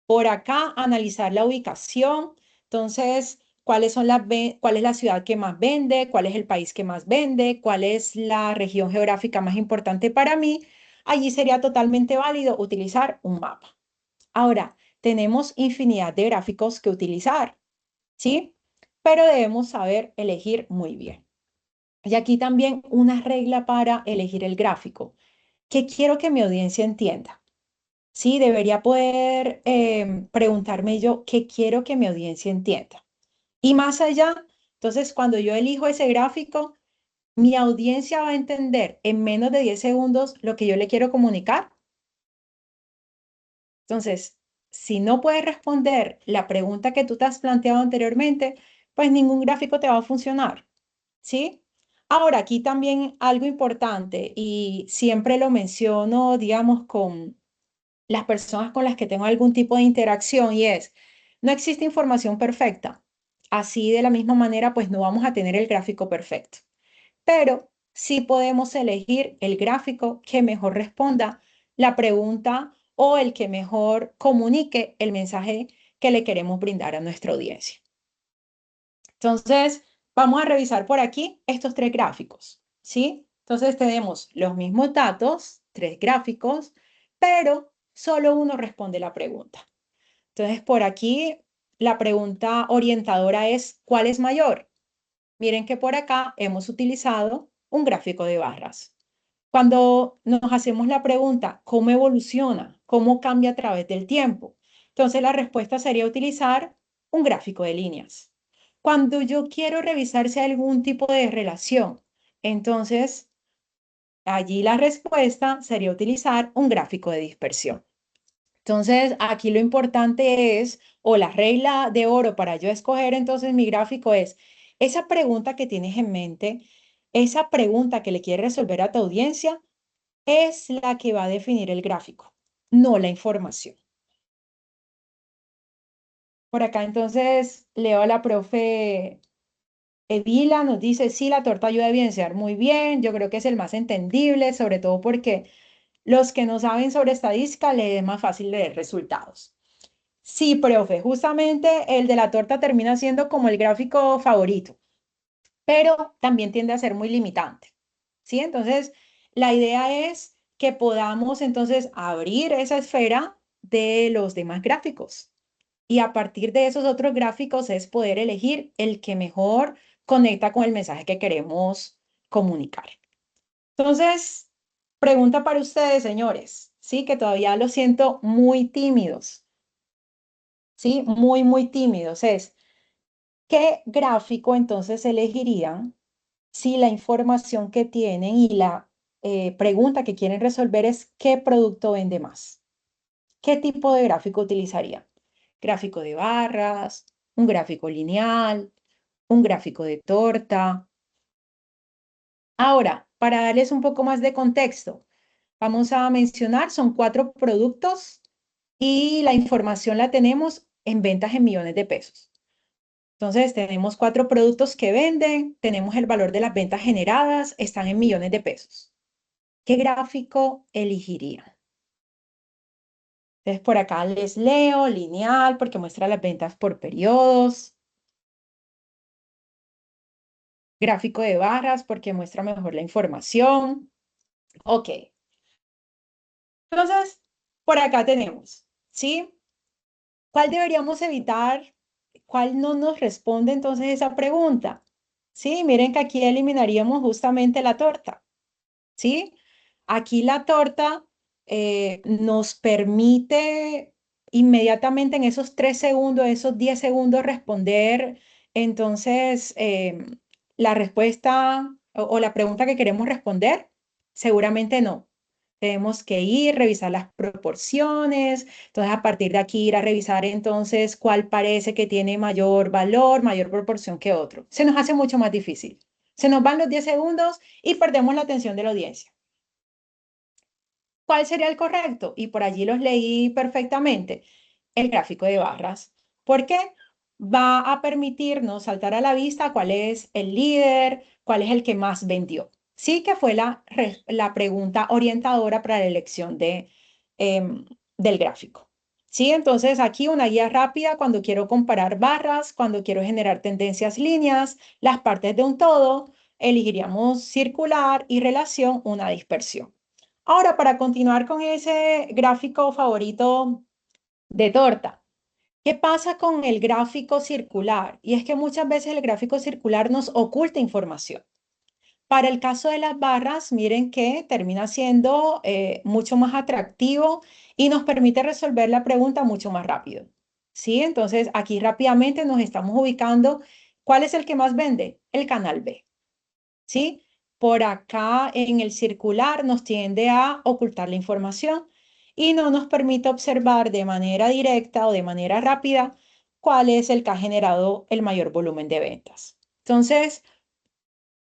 Por acá, analizar la ubicación. Entonces, cuál es la ciudad que más vende, cuál es el país que más vende, cuál es la región geográfica más importante para mí. Allí sería totalmente válido utilizar un mapa. Ahora, tenemos infinidad de gráficos que utilizar, ¿sí? Pero debemos saber elegir muy bien. Y aquí también una regla para elegir el gráfico, que quiero que mi audiencia entienda. Sí, debería poder preguntarme yo qué quiero que mi audiencia entienda. Y más allá, entonces cuando yo elijo ese gráfico, mi audiencia va a entender en menos de 10 segundos lo que yo le quiero comunicar. Entonces, si no puedes responder la pregunta que tú te has planteado anteriormente, pues ningún gráfico te va a funcionar, ¿sí? Ahora, aquí también algo importante y siempre lo menciono, digamos, con las personas con las que tengo algún tipo de interacción y es, no existe información perfecta. Así de la misma manera, pues no vamos a tener el gráfico perfecto, pero sí podemos elegir el gráfico que mejor responda la pregunta o el que mejor comunique el mensaje que le queremos brindar a nuestra audiencia. Entonces, vamos a revisar por aquí estos tres gráficos, ¿sí? Entonces, tenemos los mismos datos, tres gráficos, pero solo uno responde la pregunta. Entonces, por aquí, la pregunta orientadora es, ¿cuál es mayor? Miren que por acá hemos utilizado un gráfico de barras. Cuando nos hacemos la pregunta, ¿cómo evoluciona? ¿Cómo cambia a través del tiempo? Entonces la respuesta sería utilizar un gráfico de líneas. Cuando yo quiero revisar si hay algún tipo de relación, entonces allí la respuesta sería utilizar un gráfico de dispersión. Entonces, aquí lo importante es, o la regla de oro para yo escoger entonces mi gráfico es esa pregunta que tienes en mente, esa pregunta que le quieres resolver a tu audiencia, es la que va a definir el gráfico, no la información. Por acá entonces leo a la profe Evila, nos dice, sí, la torta ayuda a evidenciar muy bien, yo creo que es el más entendible, sobre todo porque los que no saben sobre estadística les es más fácil leer resultados. Sí, profe, justamente el de la torta termina siendo como el gráfico favorito, pero también tiende a ser muy limitante, ¿sí? Entonces, la idea es que podamos entonces abrir esa esfera de los demás gráficos y a partir de esos otros gráficos es poder elegir el que mejor conecta con el mensaje que queremos comunicar. Entonces, pregunta para ustedes, señores, ¿sí? Que todavía los siento muy tímidos. ¿Sí? Muy, muy tímidos. Es, ¿qué gráfico entonces elegirían si la información que tienen y la pregunta que quieren resolver es qué producto vende más? ¿Qué tipo de gráfico utilizarían? ¿Gráfico de barras? ¿Un gráfico lineal? ¿Un gráfico de torta? Ahora, para darles un poco más de contexto, vamos a mencionar, son cuatro productos y la información la tenemos en ventas en millones de pesos. Entonces, tenemos cuatro productos que venden, tenemos el valor de las ventas generadas, están en millones de pesos. ¿Qué gráfico elegiría? Entonces, por acá les leo lineal porque muestra las ventas por periodos, gráfico de barras porque muestra mejor la información. Ok, entonces, por acá tenemos, ¿sí? ¿Cuál deberíamos evitar? ¿Cuál no nos responde entonces esa pregunta? Sí, miren que aquí eliminaríamos justamente la torta. ¿Sí? Aquí la torta nos permite inmediatamente en esos 3 segundos, esos 10 segundos responder entonces la respuesta o la pregunta que queremos responder. Seguramente no. Tenemos que ir, revisar las proporciones, entonces a partir de aquí ir a revisar entonces cuál parece que tiene mayor valor, mayor proporción que otro. Se nos hace mucho más difícil. Se nos van los 10 segundos y perdemos la atención de la audiencia. ¿Cuál sería el correcto? Y por allí los leí perfectamente. El gráfico de barras. ¿Por qué? Va a permitirnos saltar a la vista cuál es el líder, cuál es el que más vendió. Sí que fue la pregunta orientadora para la elección del gráfico. Sí, entonces aquí una guía rápida cuando quiero comparar barras, cuando quiero generar tendencias líneas, las partes de un todo, elegiríamos circular y relación, una dispersión. Ahora, para continuar con ese gráfico favorito de torta, ¿qué pasa con el gráfico circular? Y es que muchas veces el gráfico circular nos oculta información. Para el caso de las barras, miren que termina siendo mucho más atractivo y nos permite resolver la pregunta mucho más rápido. ¿Sí? Entonces, aquí rápidamente nos estamos ubicando. ¿Cuál es el que más vende? El canal B. ¿Sí? Por acá en el circular nos tiende a ocultar la información y no nos permite observar de manera directa o de manera rápida cuál es el que ha generado el mayor volumen de ventas. Entonces,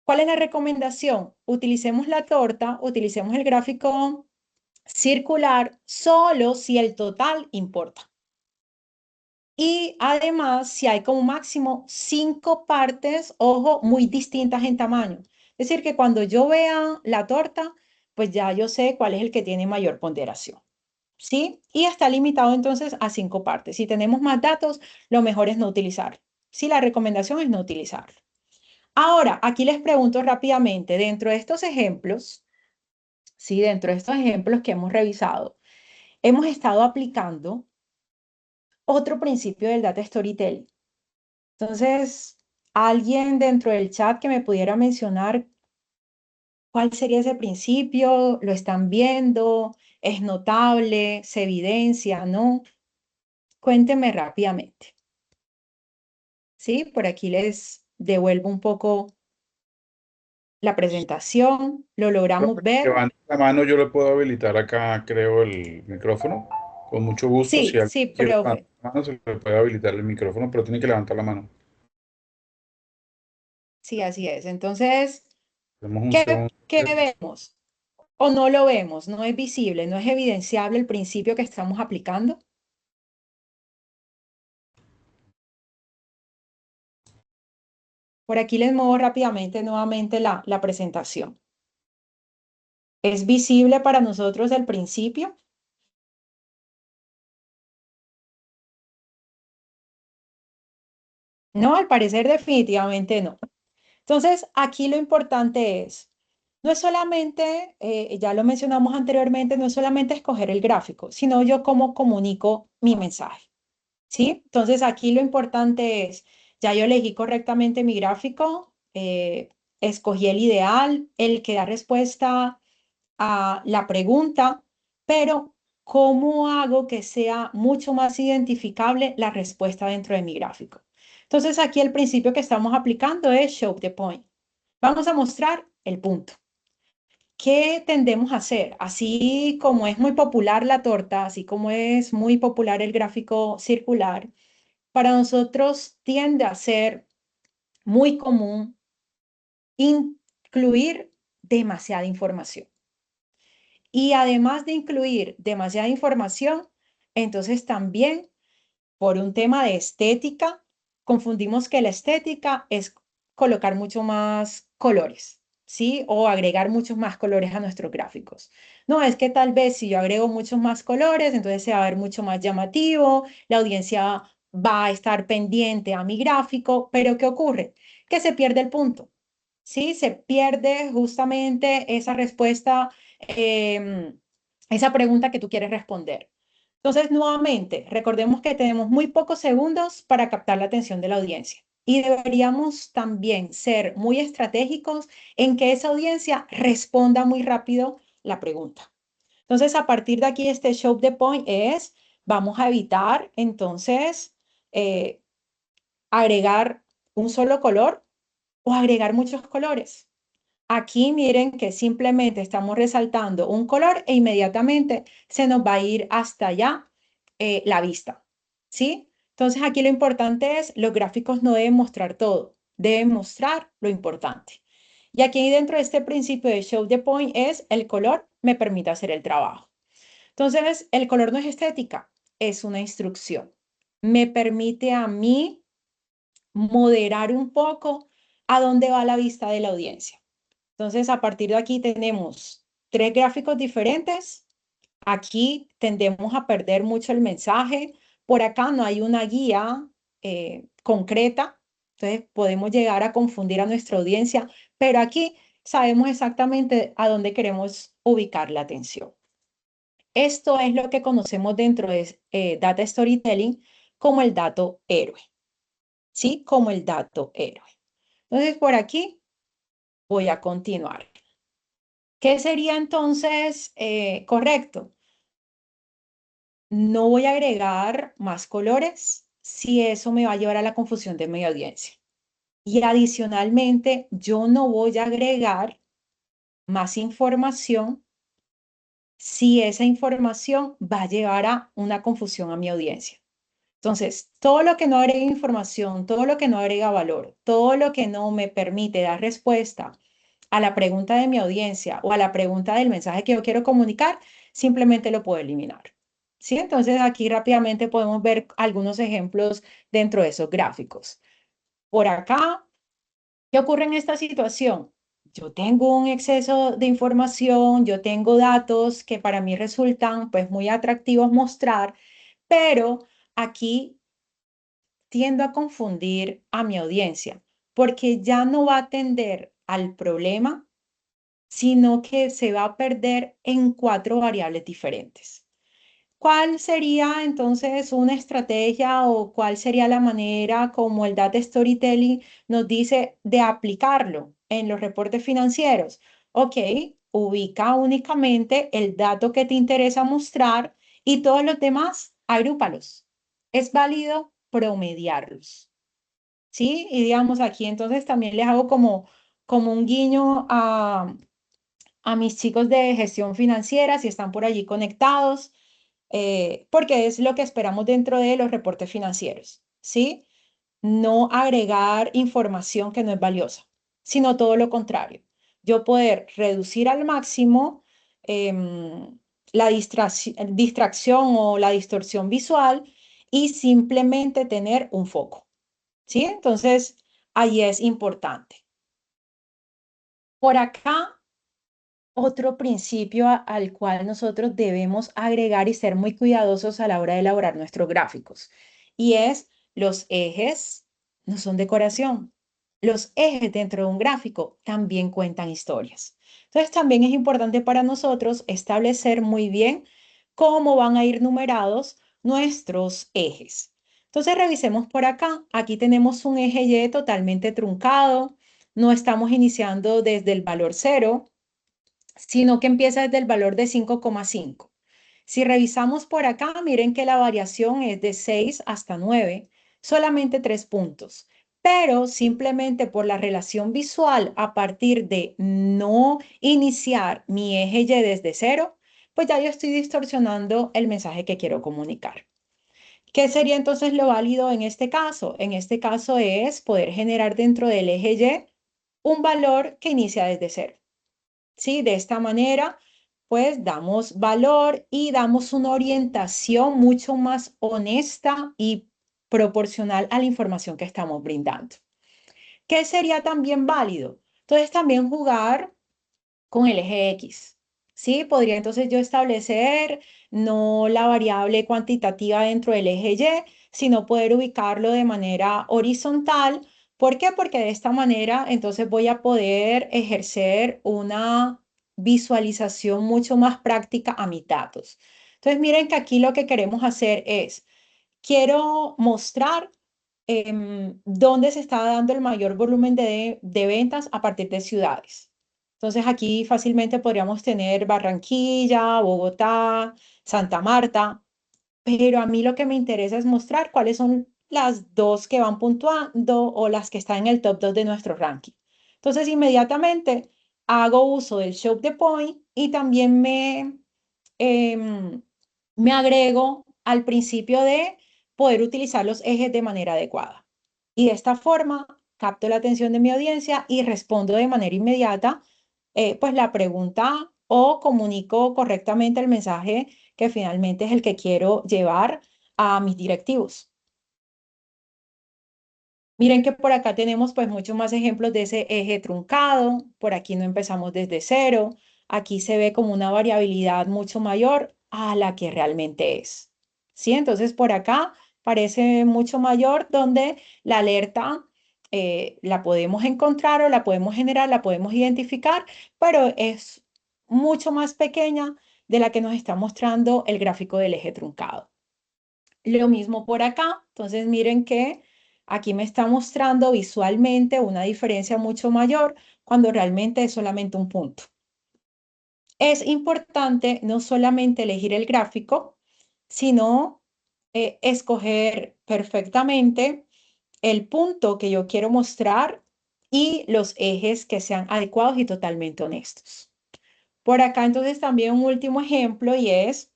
¿cuál es la recomendación? Utilicemos la torta, utilicemos el gráfico circular solo si el total importa. Y además, si hay como máximo 5 partes, ojo, muy distintas en tamaño. Es decir, que cuando yo vea la torta, pues ya yo sé cuál es el que tiene mayor ponderación. ¿Sí? Y está limitado entonces a 5 partes. Si tenemos más datos, lo mejor es no utilizarlo. Sí, la recomendación es no utilizarlo. Ahora, aquí les pregunto rápidamente, dentro de estos ejemplos, sí, dentro de estos ejemplos que hemos revisado, hemos estado aplicando otro principio del data storytelling. Entonces, alguien dentro del chat que me pudiera mencionar cuál sería ese principio, lo están viendo, es notable, se evidencia, ¿no? Cuéntenme rápidamente. ¿Sí? Por aquí les devuelvo un poco la presentación, lo logramos ver. Levanta la mano, yo le puedo habilitar acá, creo, el micrófono. Con mucho gusto. Si Sí, alguien sí, quiere levantar profe. la mano, se le puede habilitar el micrófono, pero tiene que levantar la mano. Sí, así es. Entonces, Tenemos un ¿qué, segundo. qué vemos? ¿O no lo vemos? ¿No es visible? ¿No es evidenciable el principio que estamos aplicando? Por aquí les muevo rápidamente nuevamente la presentación. ¿Es visible para nosotros el principio? No, al parecer definitivamente no. Entonces, aquí lo importante es, no es solamente, ya lo mencionamos anteriormente, no es solamente escoger el gráfico, sino yo cómo comunico mi mensaje, ¿sí? Entonces, aquí lo importante es, ya yo elegí correctamente mi gráfico, escogí el ideal, el que da respuesta a la pregunta, pero ¿cómo hago que sea mucho más identificable la respuesta dentro de mi gráfico? Entonces, aquí el principio que estamos aplicando es show the point. Vamos a mostrar el punto. ¿Qué tendemos a hacer? Así como es muy popular la torta, así como es muy popular el gráfico circular, para nosotros tiende a ser muy común incluir demasiada información. Y además de incluir demasiada información, entonces también por un tema de estética, confundimos que la estética es colocar mucho más colores, ¿sí? O agregar muchos más colores a nuestros gráficos. No, es que tal vez si yo agrego muchos más colores, entonces se va a ver mucho más llamativo, la audiencia va a estar pendiente a mi gráfico, pero ¿qué ocurre? Que se pierde el punto, ¿sí? Se pierde justamente esa respuesta, esa pregunta que tú quieres responder. Entonces, nuevamente, recordemos que tenemos muy pocos segundos para captar la atención de la audiencia y deberíamos también ser muy estratégicos en que esa audiencia responda muy rápido la pregunta. Entonces, a partir de aquí, este show the point es, vamos a evitar entonces eh, agregar un solo color o agregar muchos colores. Aquí miren que simplemente estamos resaltando un color e inmediatamente se nos va a ir hasta allá la vista, ¿sí? Entonces aquí lo importante es, los gráficos no deben mostrar todo, deben mostrar lo importante. Y aquí dentro de este principio de show the point es el color me permite hacer el trabajo. Entonces, el color no es estética, es una instrucción. Me permite a mí moderar un poco a dónde va la vista de la audiencia. Entonces, a partir de aquí tenemos 3 gráficos diferentes. Aquí tendemos a perder mucho el mensaje. Por acá no hay una guía concreta. Entonces, podemos llegar a confundir a nuestra audiencia, pero aquí sabemos exactamente a dónde queremos ubicar la atención. Esto es lo que conocemos dentro de Data Storytelling como el dato héroe, ¿sí? Como el dato héroe. Entonces, por aquí voy a continuar. ¿Qué sería entonces correcto? No voy a agregar más colores si eso me va a llevar a la confusión de mi audiencia. Y adicionalmente, yo no voy a agregar más información si esa información va a llevar a una confusión a mi audiencia. Entonces, todo lo que no agrega información, todo lo que no agrega valor, todo lo que no me permite dar respuesta a la pregunta de mi audiencia o a la pregunta del mensaje que yo quiero comunicar, simplemente lo puedo eliminar. ¿Sí? Entonces, aquí rápidamente podemos ver algunos ejemplos dentro de esos gráficos. Por acá, ¿qué ocurre en esta situación? Yo tengo un exceso de información, yo tengo datos que para mí resultan pues muy atractivos mostrar, pero aquí tiendo a confundir a mi audiencia porque ya no va a atender al problema, sino que se va a perder en cuatro variables diferentes. ¿Cuál sería entonces una estrategia o cuál sería la manera como el data storytelling nos dice de aplicarlo en los reportes financieros? Ok, ubica únicamente el dato que te interesa mostrar y todos los demás, agrúpalos. Es válido promediarlos. ¿Sí? Y digamos aquí entonces también les hago como un guiño a mis chicos de gestión financiera, si están por allí conectados, porque es lo que esperamos dentro de los reportes financieros, ¿sí? No agregar información que no es valiosa, sino todo lo contrario. Yo poder reducir al máximo la distracción o la distorsión visual y simplemente tener un foco, ¿sí? Entonces, ahí es importante. Por acá otro principio al cual nosotros debemos agregar y ser muy cuidadosos a la hora de elaborar nuestros gráficos. Y es los ejes no son decoración. Los ejes dentro de un gráfico también cuentan historias. Entonces también es importante para nosotros establecer muy bien cómo van a ir numerados nuestros ejes. Entonces revisemos por acá. Aquí tenemos un eje Y totalmente truncado. No estamos iniciando desde el valor cero, sino que empieza desde el valor de 5,5. Si revisamos por acá, miren que la variación es de 6 hasta 9, solamente 3 puntos. Pero simplemente por la relación visual a partir de no iniciar mi eje Y desde cero, pues ya yo estoy distorsionando el mensaje que quiero comunicar. ¿Qué sería entonces lo válido en este caso? En este caso es poder generar dentro del eje Y un valor que inicia desde cero. ¿Sí? De esta manera, pues damos valor y damos una orientación mucho más honesta y proporcional a la información que estamos brindando. ¿Qué sería también válido? Entonces, también jugar con el eje X. ¿Sí? Podría entonces yo establecer no la variable cuantitativa dentro del eje Y, sino poder ubicarlo de manera horizontal. ¿Por qué? Porque de esta manera entonces voy a poder ejercer una visualización mucho más práctica a mis datos. Entonces miren que aquí lo que queremos hacer es, quiero mostrar dónde se está dando el mayor volumen de ventas a partir de ciudades. Entonces aquí fácilmente podríamos tener Barranquilla, Bogotá, Santa Marta, pero a mí lo que me interesa es mostrar cuáles son las dos que van puntuando o las que están en el top 2 de nuestro ranking. Entonces inmediatamente hago uso del Show the Point y también em, me agrego al principio de poder utilizar los ejes de manera adecuada. Y de esta forma capto la atención de mi audiencia y respondo de manera inmediata pues la pregunta o comunico correctamente el mensaje que finalmente es el que quiero llevar a mis directivos. Miren que por acá tenemos pues muchos más ejemplos de ese eje truncado. Por aquí no empezamos desde cero. Aquí se ve como una variabilidad mucho mayor a la que realmente es. ¿Sí? Entonces por acá parece mucho mayor donde la alerta la podemos encontrar o la podemos generar, la podemos identificar, pero es mucho más pequeña de la que nos está mostrando el gráfico del eje truncado. Lo mismo por acá. Entonces miren que aquí me está mostrando visualmente una diferencia mucho mayor cuando realmente es solamente un punto. Es importante no solamente elegir el gráfico, sino escoger perfectamente el punto que yo quiero mostrar y los ejes que sean adecuados y totalmente honestos. Por acá entonces también un último ejemplo y es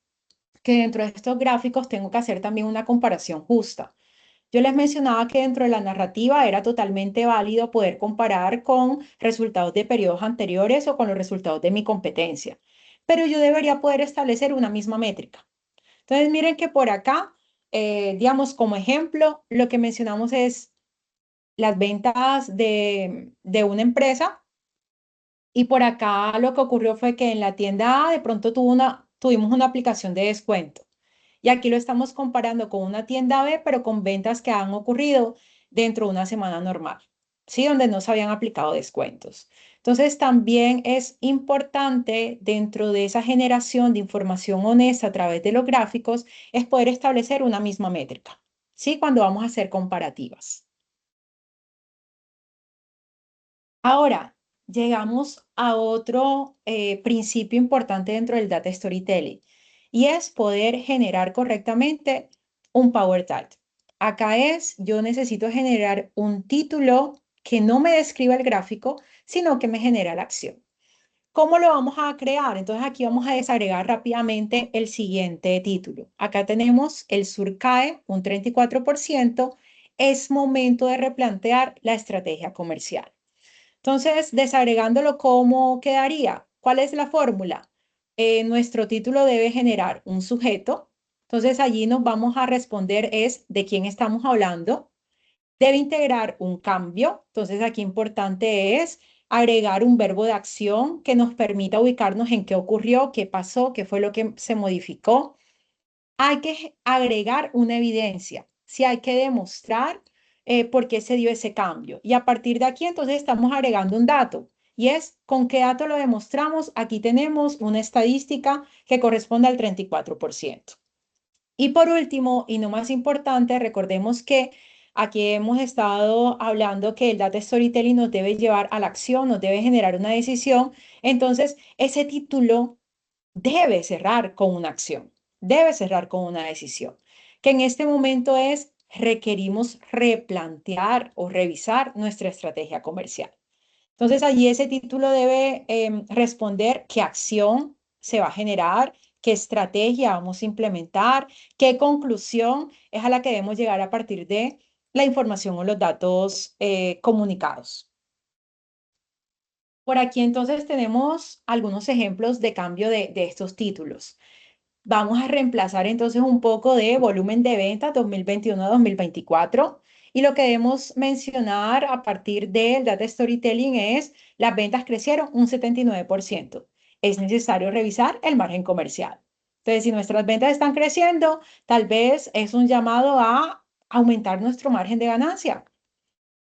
que dentro de estos gráficos tengo que hacer también una comparación justa. Yo les mencionaba que dentro de la narrativa era totalmente válido poder comparar con resultados de periodos anteriores o con los resultados de mi competencia, pero yo debería poder establecer una misma métrica. Entonces, miren que por acá, digamos, como ejemplo, lo que mencionamos es las ventas de una empresa y por acá lo que ocurrió fue que en la tienda A de pronto tuvimos una aplicación de descuento. Y aquí lo estamos comparando con una tienda B, pero con ventas que han ocurrido dentro de una semana normal, ¿sí? Donde no se habían aplicado descuentos. Entonces, también es importante dentro de esa generación de información honesta a través de los gráficos, es poder establecer una misma métrica, ¿sí? Cuando vamos a hacer comparativas. Ahora, llegamos a otro principio importante dentro del data storytelling y es poder generar correctamente un Power Tag. Acá yo necesito generar un título que no me describa el gráfico, sino que me genera la acción. ¿Cómo lo vamos a crear? Entonces aquí vamos a desagregar rápidamente el siguiente título. Acá tenemos el sur cae un 34%. Es momento de replantear la estrategia comercial. Entonces, desagregándolo, ¿cómo quedaría? ¿Cuál es la fórmula? Nuestro título debe generar un sujeto. Entonces, allí nos vamos a responder es de quién estamos hablando. Debe integrar un cambio. Entonces, aquí importante es agregar un verbo de acción que nos permita ubicarnos en qué ocurrió, qué pasó, qué fue lo que se modificó. Hay que agregar una evidencia, si hay que demostrar por qué se dio ese cambio. Y a partir de aquí, entonces, estamos agregando un dato. Y es, ¿con qué dato lo demostramos? Aquí tenemos una estadística que corresponde al 34%. Y por último, y no más importante, recordemos que aquí hemos estado hablando que el data storytelling nos debe llevar a la acción, nos debe generar una decisión. Entonces, ese título debe cerrar con una acción, debe cerrar con una decisión, que en este momento es requerimos replantear o revisar nuestra estrategia comercial. Entonces allí ese título debe responder qué acción se va a generar, qué estrategia vamos a implementar, qué conclusión es a la que debemos llegar a partir de la información o los datos comunicados. Por aquí entonces tenemos algunos ejemplos de cambio de estos títulos. Vamos a reemplazar entonces un poco de volumen de ventas 2021 a 2024 y lo que debemos mencionar a partir del Data Storytelling es las ventas crecieron un 79%. Es necesario revisar el margen comercial. Entonces, si nuestras ventas están creciendo, tal vez es un llamado a aumentar nuestro margen de ganancia.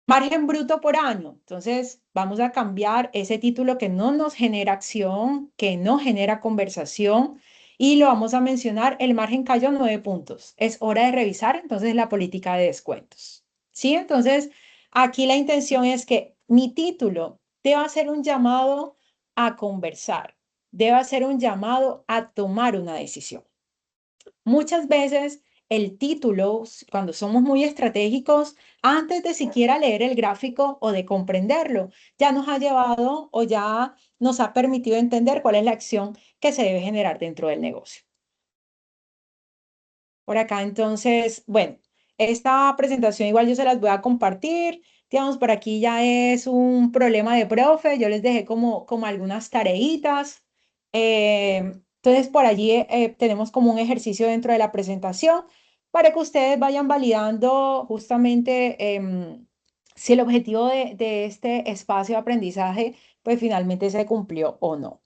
Margen bruto por año. Entonces, vamos a cambiar ese título que no nos genera acción, que no genera conversación, y lo vamos a mencionar, el margen cayó 9 puntos. Es hora de revisar entonces la política de descuentos. ¿Sí? Entonces, aquí la intención es que mi título deba ser un llamado a conversar, deba ser un llamado a tomar una decisión. Muchas veces el título, cuando somos muy estratégicos, antes de siquiera leer el gráfico o de comprenderlo, ya nos ha llevado o ya nos ha permitido entender cuál es la acción que se debe generar dentro del negocio. Por acá, entonces, bueno, esta presentación igual yo se las voy a compartir. Digamos, por aquí ya es un problema de profe. Yo les dejé como algunas tareitas. Entonces, por allí tenemos como un ejercicio dentro de la presentación para que ustedes vayan validando justamente si el objetivo de este espacio de aprendizaje, pues finalmente se cumplió o no.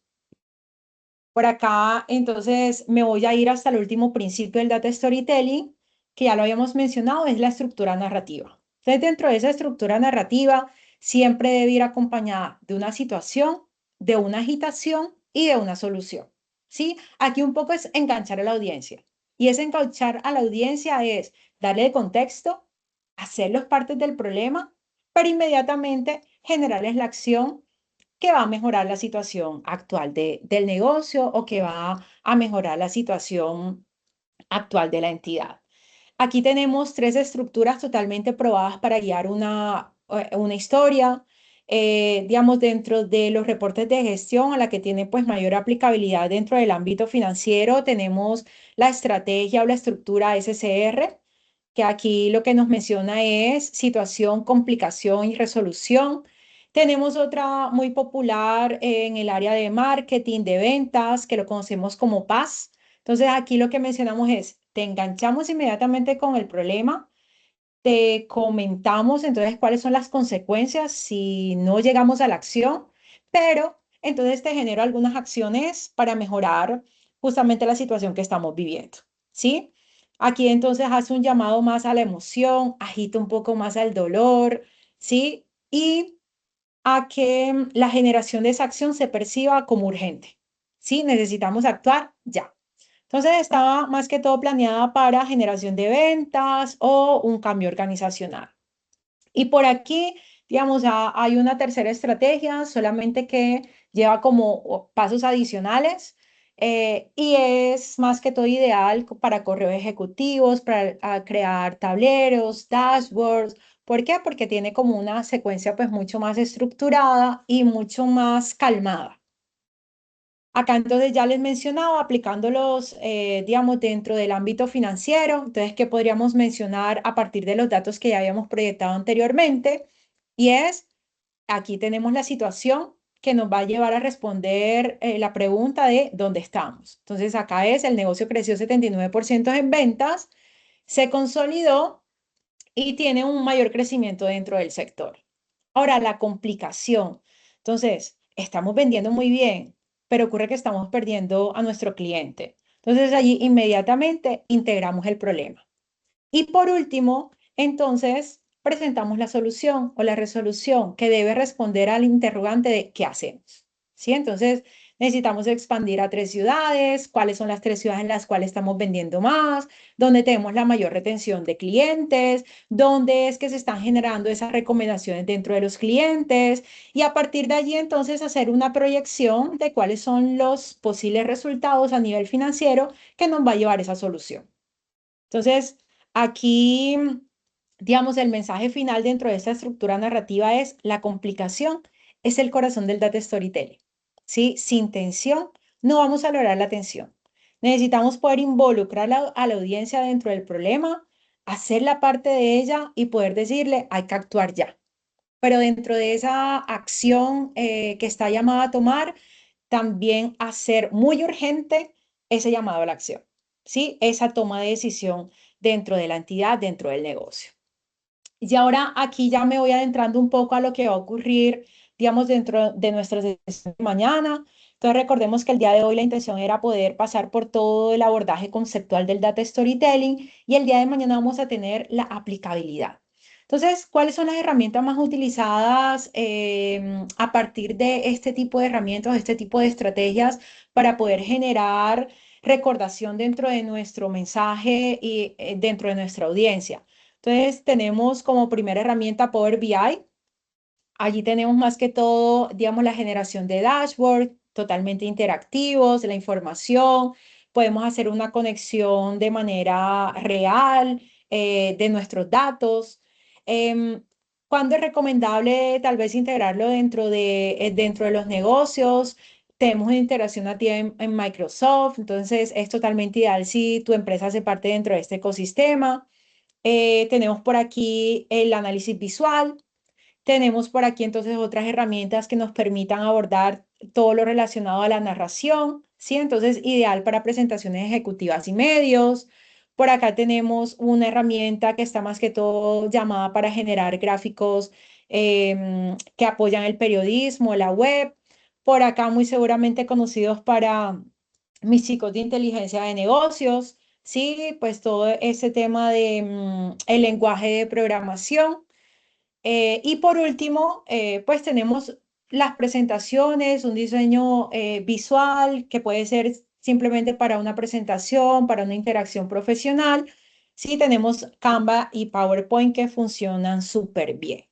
Por acá, entonces, me voy a ir hasta el último principio del data storytelling, que ya lo habíamos mencionado, es la estructura narrativa. Entonces, dentro de esa estructura narrativa, siempre debe ir acompañada de una situación, de una agitación y de una solución. ¿Sí? Aquí un poco es enganchar a la audiencia. Y ese enganchar a la audiencia es darle el contexto, hacerlos partes del problema, pero inmediatamente generarles la acción que va a mejorar la situación actual del negocio o que va a mejorar la situación actual de la entidad. Aquí tenemos tres estructuras totalmente probadas para guiar una historia. digamos, dentro de los reportes de gestión a la que tiene pues mayor aplicabilidad dentro del ámbito financiero, tenemos la estrategia o la estructura SCR, que aquí lo que nos menciona es situación, complicación y resolución. Tenemos otra muy popular en el área de marketing, de ventas, que lo conocemos como PAS. Entonces aquí lo que mencionamos es, te enganchamos inmediatamente con el problema, te comentamos entonces cuáles son las consecuencias si no llegamos a la acción, pero entonces te genero algunas acciones para mejorar justamente la situación que estamos viviendo, ¿sí? Aquí entonces hace un llamado más a la emoción, agita un poco más al dolor, ¿sí? Y a que la generación de esa acción se perciba como urgente, ¿sí? Necesitamos actuar ya. Entonces estaba más que todo planeada para generación de ventas o un cambio organizacional. Y por aquí, digamos, hay una tercera estrategia, solamente que lleva como pasos adicionales y es más que todo ideal para correos ejecutivos, para crear tableros, dashboards. ¿Por qué? Porque tiene como una secuencia pues mucho más estructurada y mucho más calmada. Acá entonces ya les mencionaba, aplicándolos, digamos, dentro del ámbito financiero, entonces, ¿qué podríamos mencionar a partir de los datos que ya habíamos proyectado anteriormente? Y es, aquí tenemos la situación que nos va a llevar a responder la pregunta de dónde estamos. Entonces, acá es, el negocio creció 79% en ventas, se consolidó y tiene un mayor crecimiento dentro del sector. Ahora, la complicación. Entonces, estamos vendiendo muy bien, pero ocurre que estamos perdiendo a nuestro cliente. Entonces, allí inmediatamente integramos el problema. Y por último, entonces, presentamos la solución o la resolución que debe responder al interrogante de qué hacemos. ¿Sí? Entonces, necesitamos expandir a 3 ciudades, cuáles son las 3 ciudades en las cuales estamos vendiendo más, dónde tenemos la mayor retención de clientes, dónde es que se están generando esas recomendaciones dentro de los clientes y a partir de allí entonces hacer una proyección de cuáles son los posibles resultados a nivel financiero que nos va a llevar esa solución. Entonces, aquí, digamos, el mensaje final dentro de esta estructura narrativa es la complicación es el corazón del data storytelling. ¿Sí? Sin tensión no vamos a lograr la atención. Necesitamos poder involucrar a la audiencia dentro del problema, hacer la parte de ella y poder decirle, hay que actuar ya. Pero dentro de esa acción que está llamada a tomar, también hacer muy urgente ese llamado a la acción, ¿sí? Esa toma de decisión dentro de la entidad, dentro del negocio. Y ahora aquí ya me voy adentrando un poco a lo que va a ocurrir, digamos, dentro de nuestra sesión de mañana. Entonces recordemos que el día de hoy la intención era poder pasar por todo el abordaje conceptual del data storytelling y el día de mañana vamos a tener la aplicabilidad. Entonces, ¿cuáles son las herramientas más utilizadas a partir de este tipo de herramientas, este tipo de estrategias para poder generar recordación dentro de nuestro mensaje y dentro de nuestra audiencia? Entonces, tenemos como primera herramienta Power BI. Allí tenemos más que todo, digamos, la generación de dashboard totalmente interactivos, la información. Podemos hacer una conexión de manera real de nuestros datos. Em, ¿Cuándo es recomendable tal vez integrarlo dentro de los negocios? Tenemos una integración nativa en Microsoft, entonces es totalmente ideal si tu empresa hace parte dentro de este ecosistema. Tenemos por aquí el análisis visual. Tenemos por aquí entonces otras herramientas que nos permitan abordar todo lo relacionado a la narración, ¿sí? Entonces, ideal para presentaciones ejecutivas y medios. Por acá tenemos una herramienta que está más que todo llamada para generar gráficos que apoyan el periodismo, la web. Por acá muy seguramente conocidos para mis chicos de inteligencia de negocios, ¿sí? Pues todo ese tema de el lenguaje de programación. Y por último, pues tenemos las presentaciones, un diseño visual que puede ser simplemente para una presentación, para una interacción profesional. Sí, tenemos Canva y PowerPoint que funcionan súper bien.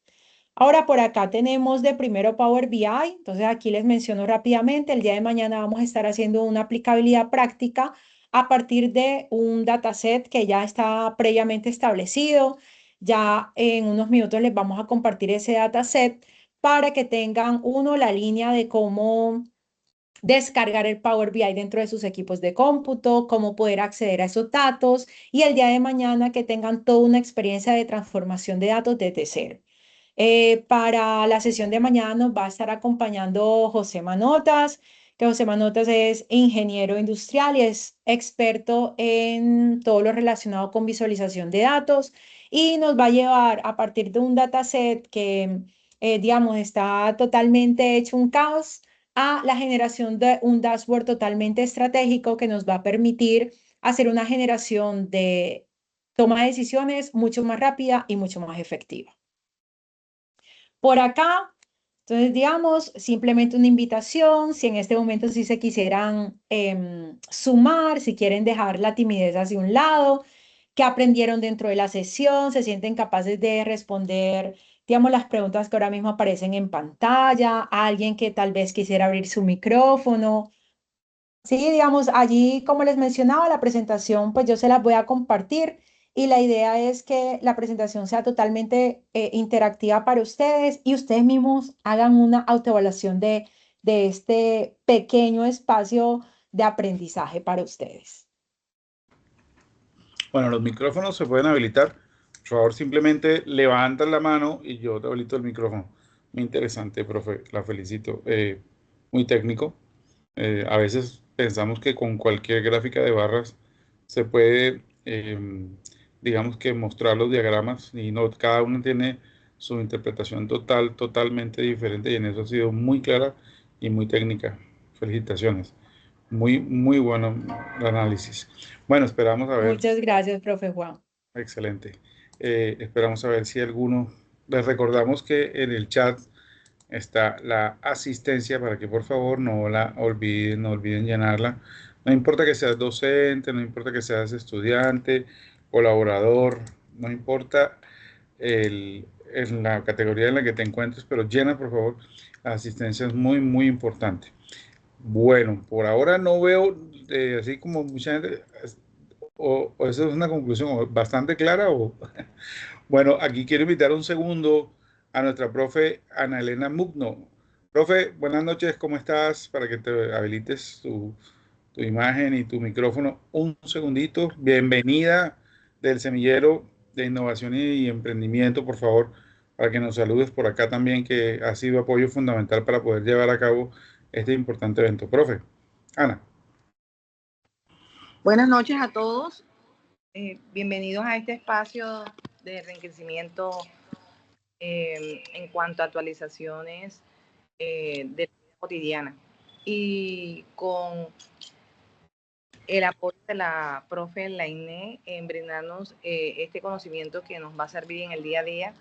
Ahora por acá tenemos de primero Power BI, entonces aquí les menciono rápidamente, el día de mañana vamos a estar haciendo una aplicabilidad práctica a partir de un dataset que ya está previamente establecido. Ya en unos minutos les vamos a compartir ese dataset para que tengan la línea de cómo descargar el Power BI dentro de sus equipos de cómputo, cómo poder acceder a esos datos y el día de mañana que tengan toda una experiencia de transformación de datos desde cero. Para la sesión de mañana nos va a estar acompañando José Manotas, que José Manotas es ingeniero industrial y es experto en todo lo relacionado con visualización de datos y nos va a llevar a partir de un dataset que, digamos, está totalmente hecho un caos a la generación de un dashboard totalmente estratégico que nos va a permitir hacer una generación de toma de decisiones mucho más rápida y mucho más efectiva. Por acá, entonces, digamos, simplemente una invitación, si en este momento sí se quisieran sumar, si quieren dejar la timidez hacia un lado, qué aprendieron dentro de la sesión, se sienten capaces de responder, digamos, las preguntas que ahora mismo aparecen en pantalla, alguien que tal vez quisiera abrir su micrófono. Sí, digamos, allí, como les mencionaba, la presentación, pues yo se las voy a compartir y la idea es que la presentación sea totalmente interactiva para ustedes y ustedes mismos hagan una autoevaluación de este pequeño espacio de aprendizaje para ustedes. Bueno, los micrófonos se pueden habilitar. Por favor, simplemente levantan la mano y yo te habilito el micrófono. Muy interesante, profe. La felicito. Muy técnico. A veces pensamos que con cualquier gráfica de barras se puede, digamos que mostrar los diagramas y no, cada uno tiene su interpretación totalmente diferente y en eso ha sido muy clara y muy técnica. Felicitaciones. Muy bueno el análisis. Bueno, esperamos a ver. Muchas gracias, profe Juan. Excelente. Esperamos a ver si alguno. Les recordamos que en el chat está la asistencia para que por favor no la olviden, no olviden llenarla. No importa que seas docente, no importa que seas estudiante, colaborador, no importa en la categoría en la que te encuentres, pero llena por favor. La asistencia es muy importante. Bueno, por ahora no veo así como mucha gente, o eso es una conclusión bastante clara. Bueno, aquí quiero invitar un segundo a nuestra profe Ana Elena Mugno. Profe, buenas noches, ¿cómo estás? Para que te habilites tu imagen y tu micrófono. Un segundito. Bienvenida del Semillero de Innovación y Emprendimiento, por favor, para que nos saludes por acá también, que ha sido apoyo fundamental para poder llevar a cabo este importante evento. Profe, Ana. Buenas noches a todos. Bienvenidos a este espacio de enriquecimiento en cuanto a actualizaciones de la vida cotidiana. Y con el apoyo de la profe Lainé en brindarnos este conocimiento que nos va a servir en el día a día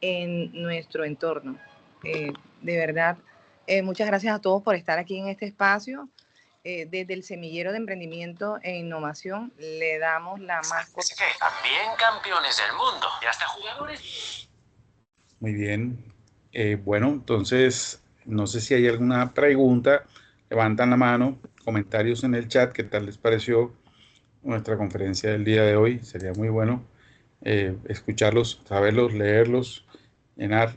en nuestro entorno. De verdad, muchas gracias a todos por estar aquí en este espacio. Desde el Semillero de Emprendimiento e Innovación le damos la más... Es que también campeones del mundo y hasta jugadores. Muy bien. Bueno, entonces, no sé si hay alguna pregunta. Levantan la mano, comentarios en el chat. ¿Qué tal les pareció nuestra conferencia del día de hoy? Sería muy bueno escucharlos, saberlos, leerlos, llenar.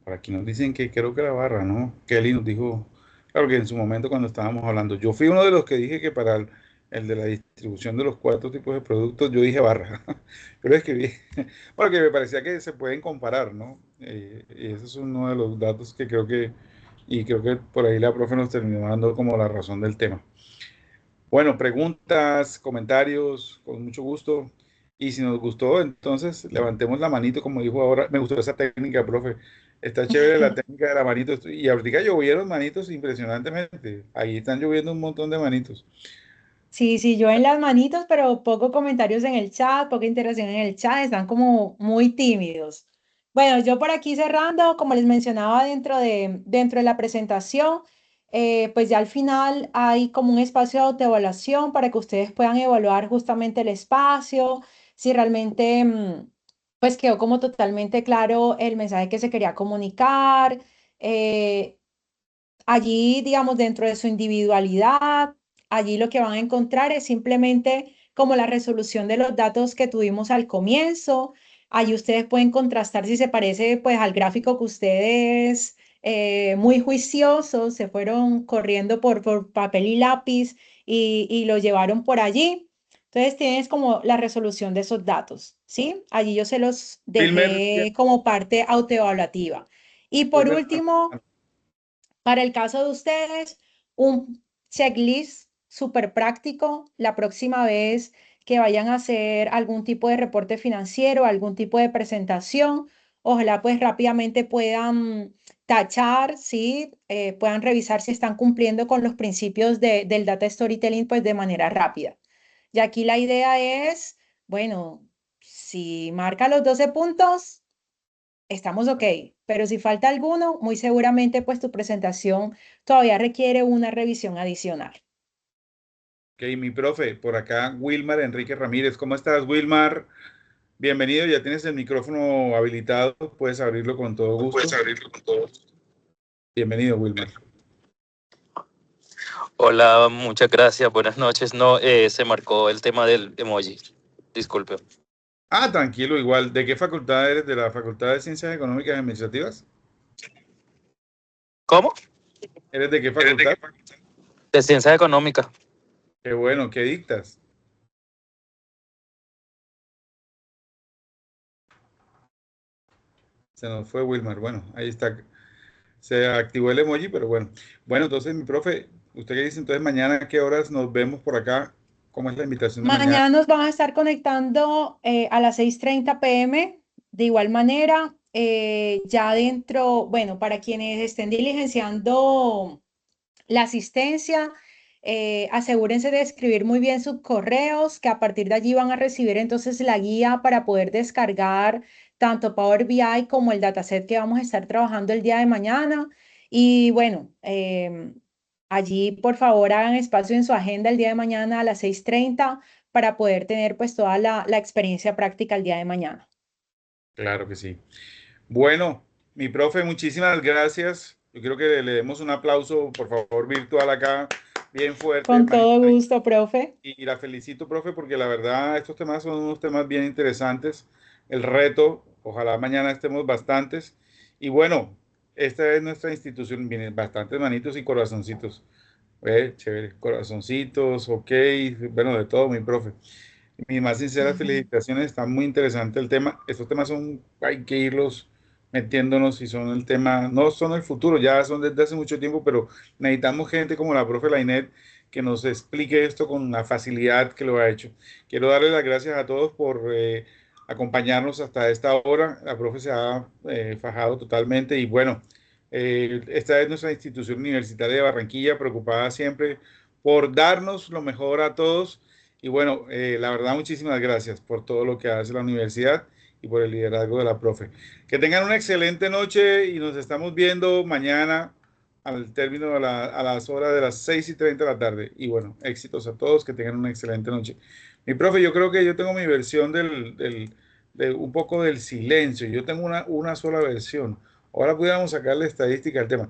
Por aquí nos dicen que creo que la barra, ¿no? Kelly nos dijo, claro que en su momento cuando estábamos hablando, yo fui uno de los que dije que para el de la distribución de los 4 tipos de productos, yo dije barra. Pero escribí, bueno, que me parecía que se pueden comparar, ¿no? Y ese es uno de los datos que creo que por ahí la profe nos terminó dando como la razón del tema. Bueno, preguntas, comentarios, con mucho gusto. Y si nos gustó, entonces levantemos la manito, como dijo ahora. Me gustó esa técnica, profe. Está chévere la técnica de la manito. Y ahorita llovieron manitos impresionantemente. Ahí están lloviendo un montón de manitos. Sí, yo en las manitos, pero poco comentarios en el chat, poca interacción en el chat, están como muy tímidos. Bueno, yo por aquí cerrando, como les mencionaba dentro de la presentación, pues ya al final hay como un espacio de autoevaluación para que ustedes puedan evaluar justamente el espacio, si realmente pues quedó como totalmente claro el mensaje que se quería comunicar. eh, Allí, digamos, dentro de su individualidad, allí lo que van a encontrar es simplemente como la resolución de los datos que tuvimos al comienzo, Ahí ustedes pueden contrastar si se parece pues al gráfico que ustedes muy juiciosos se fueron corriendo por papel y lápiz y lo llevaron por allí. Entonces tienes como la resolución de esos datos, ¿sí? Allí yo se los Wilmer, dejé como parte autoevaluativa. Y por Wilmer, último, para el caso de ustedes, un checklist súper práctico. La próxima vez que vayan a hacer algún tipo de reporte financiero, algún tipo de presentación, ojalá pues rápidamente puedan tachar, ¿sí? Puedan revisar si están cumpliendo con los principios del data storytelling pues de manera rápida. Y aquí la idea es, bueno, si marca los 12 puntos, estamos ok, pero si falta alguno, muy seguramente pues tu presentación todavía requiere una revisión adicional. ok, mi profe, por acá Wilmar Enrique Ramírez. ¿Cómo estás, Wilmar? Bienvenido, ya tienes el micrófono habilitado, puedes abrirlo con todo gusto. Bienvenido, Wilmar. Hola, muchas gracias, buenas noches. No, se marcó el tema del emoji. Disculpe. Ah, tranquilo, igual. ¿De qué facultad eres? ¿De la Facultad de Ciencias Económicas y Administrativas? ¿Cómo? ¿Eres de qué facultad? De ciencias económicas. Qué bueno, ¿qué dictas? Se nos fue Wilmar. Bueno, ahí está. Se activó el emoji, pero bueno. Bueno, entonces, mi profe, ¿usted qué dice? Entonces, mañana, ¿a qué horas nos vemos por acá? ¿Cómo es la invitación de mañana? Mañana nos van a estar conectando a las 6:30 p.m. De igual manera, ya dentro, bueno, para quienes estén diligenciando la asistencia, asegúrense de escribir muy bien sus correos, que a partir de allí van a recibir entonces la guía para poder descargar tanto Power BI como el dataset que vamos a estar trabajando el día de mañana. Y bueno, allí por favor hagan espacio en su agenda el día de mañana a las 6:30 para poder tener pues toda la experiencia práctica el día de mañana. Claro que sí. Bueno, mi profe, muchísimas gracias. Yo quiero que le demos un aplauso, por favor, virtual acá, bien fuerte. Con todo gusto, profe. Y la felicito, profe, porque la verdad estos temas son unos temas bien interesantes. El reto, ojalá mañana estemos bastantes. Y bueno, esta es nuestra institución, vienen bastantes manitos y corazoncitos. Chévere, corazoncitos, ok, bueno, de todo, mi profe. Mis más sinceras felicitaciones, está muy interesante el tema. Estos temas son, hay que irlos metiéndonos y son el tema, no son el futuro, ya son desde hace mucho tiempo, pero necesitamos gente como la profe Lainet que nos explique esto con la facilidad que lo ha hecho. Quiero darle las gracias a todos por acompañarnos hasta esta hora. La profe se ha fajado totalmente y bueno, esta es nuestra institución universitaria de Barranquilla, preocupada siempre por darnos lo mejor a todos. Y bueno, la verdad, muchísimas gracias por todo lo que hace la universidad y por el liderazgo de la profe. Que tengan una excelente noche y nos estamos viendo mañana al término de a las horas de las 6:30 de la tarde. Y bueno, éxitos a todos, que tengan una excelente noche. Mi profe, yo creo que yo tengo mi versión de un poco del silencio. Yo tengo una sola versión. Ahora pudiéramos sacarle estadística al tema.